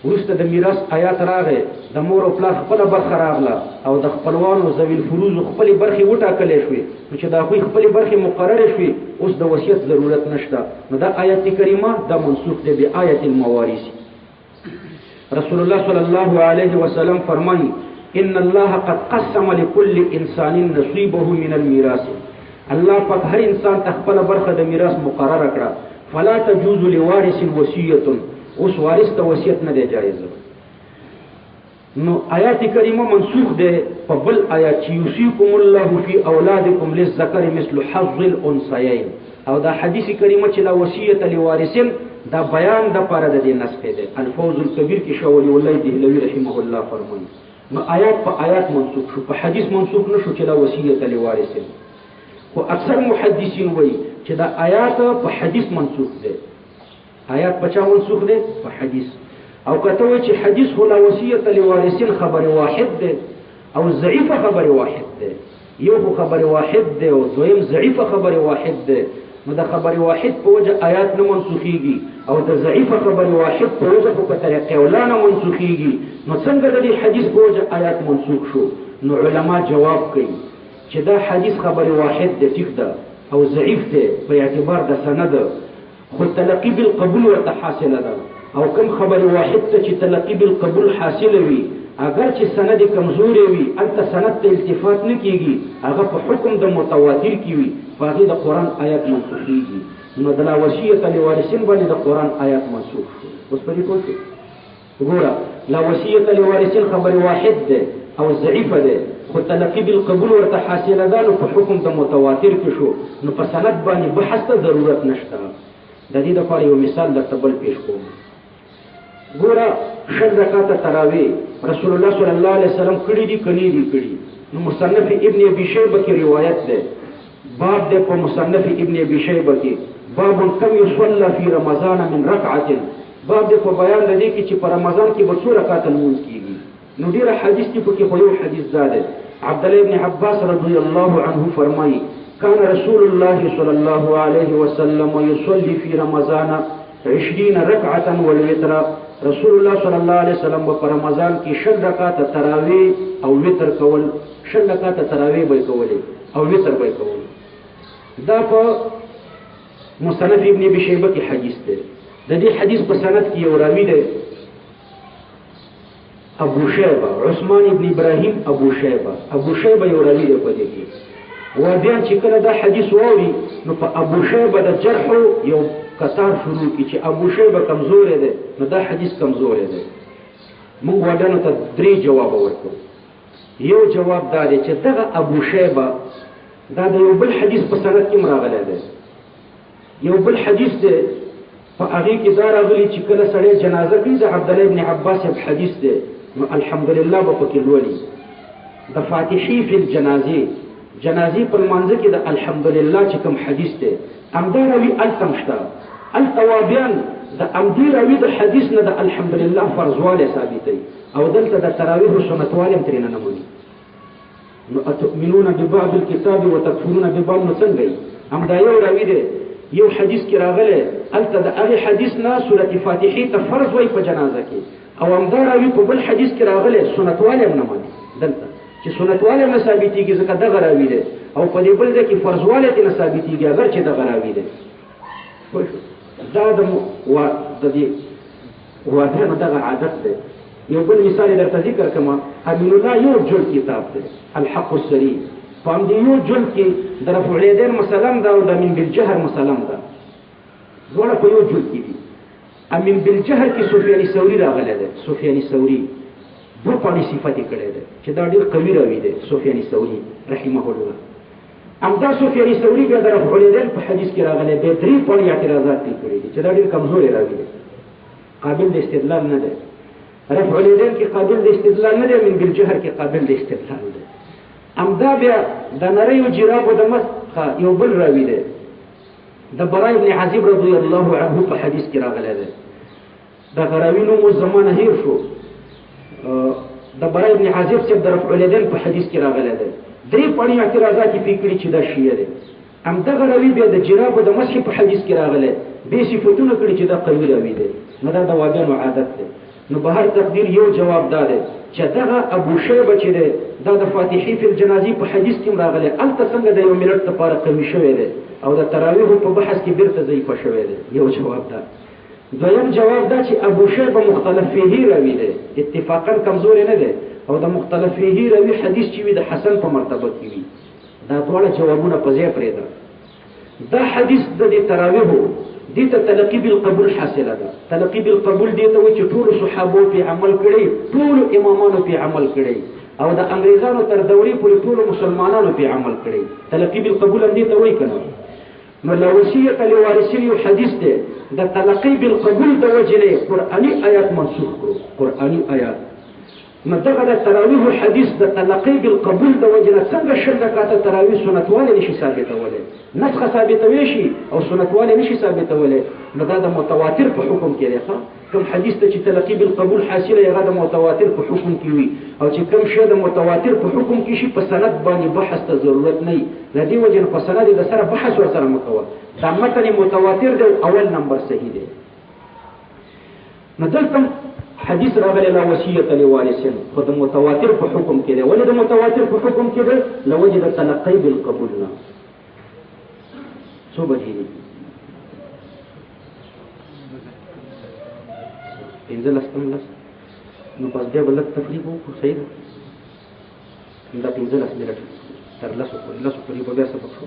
ورسته د میراث آیات راغې د مور او پلار خپل برخه راغله او د خپلوانو ذوی الفروض خپل برخه وټاکلې شوې، نو چې دا خو خپل برخه مقرره شوې اوس د وصیت ضرورت نشته. نو دا آیت کریمه دا منسوخ ده به آیت الموارث. رسول الله صلی الله علیه وسلم فرمایي ان الله قد قسم لكل انسان نصيبه من الميراث. الله پاک هر انسان ته خپل برخه د میراث مقرره کړه. فلا تجوز لوارث وصیه، اوس وارث ته وصیت نه دی جایز. نو آیات کریمه منسوخ ده په بل آیات چې یوصیکم الله فی اولادکم للذکر مثل حظ الانثیین، او دا حدیث کریمه چې لا وصیت لوارثین دا بیان د پاره د دې نسخ ده. الفوز الکبیر کې شاول ولای دهلوی رحمه الله فرمایي نو آیات په آیات منسوخ شو، په حدیث منسوخ نشو چې لا وصیت لوارثین. او اکثر محدثین وایي چې دا آیات په حدیث منسوخ ده. آیات بچا منسوخ ده په حدیث. او کته وایي چې حدیث هو لا وصیت لوارثین خبر واحد ده او ضعیفه خبر واحد ده. یو خبر واحد ده او دویم ضعیفه خبر واحد ده. نو د خبر واحد په وجه آیات نه منسوخيږي او د ضعیف خبر واحد په وجه په طریقې ولا نه منسوخيږي. نو څنګه د دې حدیث په وجه آیات منسوخ شو؟ نو علما جواب کوي چې دا حدیث خبر واحد د ټیک ده او ضعیف ده په اعتبار د سند، خو تلقی بالقبول ورته حاصله ده. او کوم خبر واحد ته چې تلقی بالقبول حاصل وي اگر چې سند کمزوري وي انت سند ته التفات نه کیږي، هغه په حکم د متواتر کی وي باقي د قران آیات منسوخيږي. نو د لا وصیت لوارثین باندې د قران آیات منسوخ شو. اوس په دې کوڅه وګوره لا وصیت لوارثین خبر واحد ده او ضعیف ده، خو تلقی بالقبول ورته حاصله ده، نو په حکم د متواتر کې شو. نو په سند باندې بحث ته ضرورت نشته. د دې لپاره یو مثال درته بل پیښ کوم. ګوره شل رکعات تراویح رسول الله صلی الله علیه وسلم کړي دي کني دي کړي. نو مصنف ابن ابي شيبه کې روایت ده، باب ده په مصنف ابن ابي شيبه کې باب کم يصلى في رمضان من ركعه، باب ده په بیان لدی کې چې په رمضان کې به څو رکعات لمونځ کیږي. نو ډیره حدیث کې په کې خو یو حدیث زاده. عبد الله ابن عباس رضی الله عنه فرمایي كان رسول الله صلى الله عليه وسلم يصلي في رمضان 20 ركعه والوتر. رسول الله صلی الله علیه وسلم په رمضان کې 6 رکعات تراویح او وتر کول، 6 رکعات تراویح به کول او وتر به کول. دا په مصنف ابن ابي شيبه کې حدیث ده. د دې حدیث په سند کې یو راوی ده ابو شیبه عثمان ابن ابراهیم ابو شیبه یو راوی ده په دې کې. و بیا چې کله دا حدیث ووري نو په ابو شیبه د جرح یو قطار شروع کی چې ابو شیبه کمزور دی، نو دا حدیث کمزور دی. موږ ودانو ته 3 جواب ورکړو. یو جواب دا دی چې دغه ابو شیبه دا د یو بل حدیث په سند کې راغلی دی. یو بل حدیث دی په هغه کې دا راغلی چې کله سړی جنازه کوي د عبد الله ابن عباس حدیث دی، نو الحمدلله په کې لولي د فاتحی فی الجنازه جنازي پر منځ کې د الحمدلله چې کوم حدیث دی امداروي التمشتا التوابيان د امداروي د حدیث نه د الحمدلله فرضواله ثابتې او دلته د تراویح سنتواله ترې نه نمونی. نو اتؤمنون ببعض الكتاب وتكفرون ببعض، نو څنګه امدا یو راوی دی یو حدیث کې راغله الته د هغه حدیث نه سورۃ فاتحه ته فرض وای په جنازه کې، او امداروي په بل حدیث کې راغله سنتواله نه مانی. دلته چې سنتواله نه ثابتېږي ځکه د غراوی دی، او په دې بل ځکه فرضواله نه ثابتېږي اگر چې د غراوی دی. دا د دې واده نه دغه عادت دی. یو بل مثال درته ذکر کما، امین الله یو جل کتاب دی الحق السری، په دې یو جل کې د رفع الیدین مسلم دا او د من بالجهر مسلم دا ډول په یو جل کې دي. امین بالجهر کې سفیان ثوری راغلی دی، سفیان ثوری دو پانی صفتی کړی دی چې دا ډېر قوي راوی دی سفیان ثوری رحمه الله. امدا سفیان ثوری بیا د رفع الیدین په حدیث کې راغلی به 3 پانی اعتراضات کړي دي چې دا ډېر کمزوري راوی دی، قابل د استدلال نه دی. رفع الیدین کې قابل د استدلال نه دی، من بالجهر کې قابل د استدلال دی. امدا بیا د نریو جراب او د مس یو بل راوی دی د برای ابن عازب رضی الله عنه په حدیث کې راغلی دی. دا غراوی نو مو زمانه هیر شو. د برای ابن عازب چې د رفع الیدین په حدیث کې راغلی دی. 3 پړی اعتراضات یې کړي چې دا شیعه دی. امدا غراوی بیا د جراب او د مسح په حدیث کې راغلی به صفاتونه کړي چې دا قوي راوي دی نو دا د واګانو عادت دی نو به هر تقدیر یو جواب داده چې دغه ابو شیبه چې دی دا د فاتحې فی الجنازې په حدیث کې راغلی الته څنګه د یو ملت لپاره قوي شوی دی او د تراویح په بحث کې بیرته ضعیفه شوی دی یو جواب ده دویم جواب دا چې ابو شیبه مختلف فیه راوي دی اتفاقا کمزور نه دی او د مختلف فیه راوي حدیث چې وي د حسن په مرتبه کې وي دا ټول جوابونه په ځای پرېږده دا حدیث د تراویح دې ته تلقی بالقبول حاصله ده تلقی بالقبول دې ته وایي چې ټول صحابو په عمل کړي ټول امامانو په عمل کړي او د انګريزانو تر دورې پورې ټول مسلمانانو په عمل کړي تلقی بالقبول دې ته وایي کنه نو لا وصیت لوارثین یو حدیث ده د تلقی بالقبول د وجه قرآنی آیات منسوخ کړو قرآنی آیات نو دغه د تراویح حدیث د تلقی بالقبول د وجه څنګه شل رکعاته تراویح سنتواله نشي ثابتوله نسخه ثابتوي شي او سنتواله نشي ثابتوله نو دا د متواتر په حکم کې دی کوم حدیث ته چې تلقی بالقبول حاصله یې د متواتر په حکم کې وي او چې کوم شی د متواتر په حکم کې شي په سند باندې بحث ته ضرورت نه وي د دې وجه په سند د سره بحث ورسره مکوه دا متن متواتر دی اول نمبر صحیح دی نو دلته حدیث راغلی لا وصیت لوارثین خو د متواتر په حکم کې دی ولې د متواتر په حکم کې دی لوجه د تلقی بالقبول نه څو بجې دي 15 نو پس بیا بل تفریق وکړو صحیح ده دا 15 منټ تر لاسو پورې به بیا سبق شو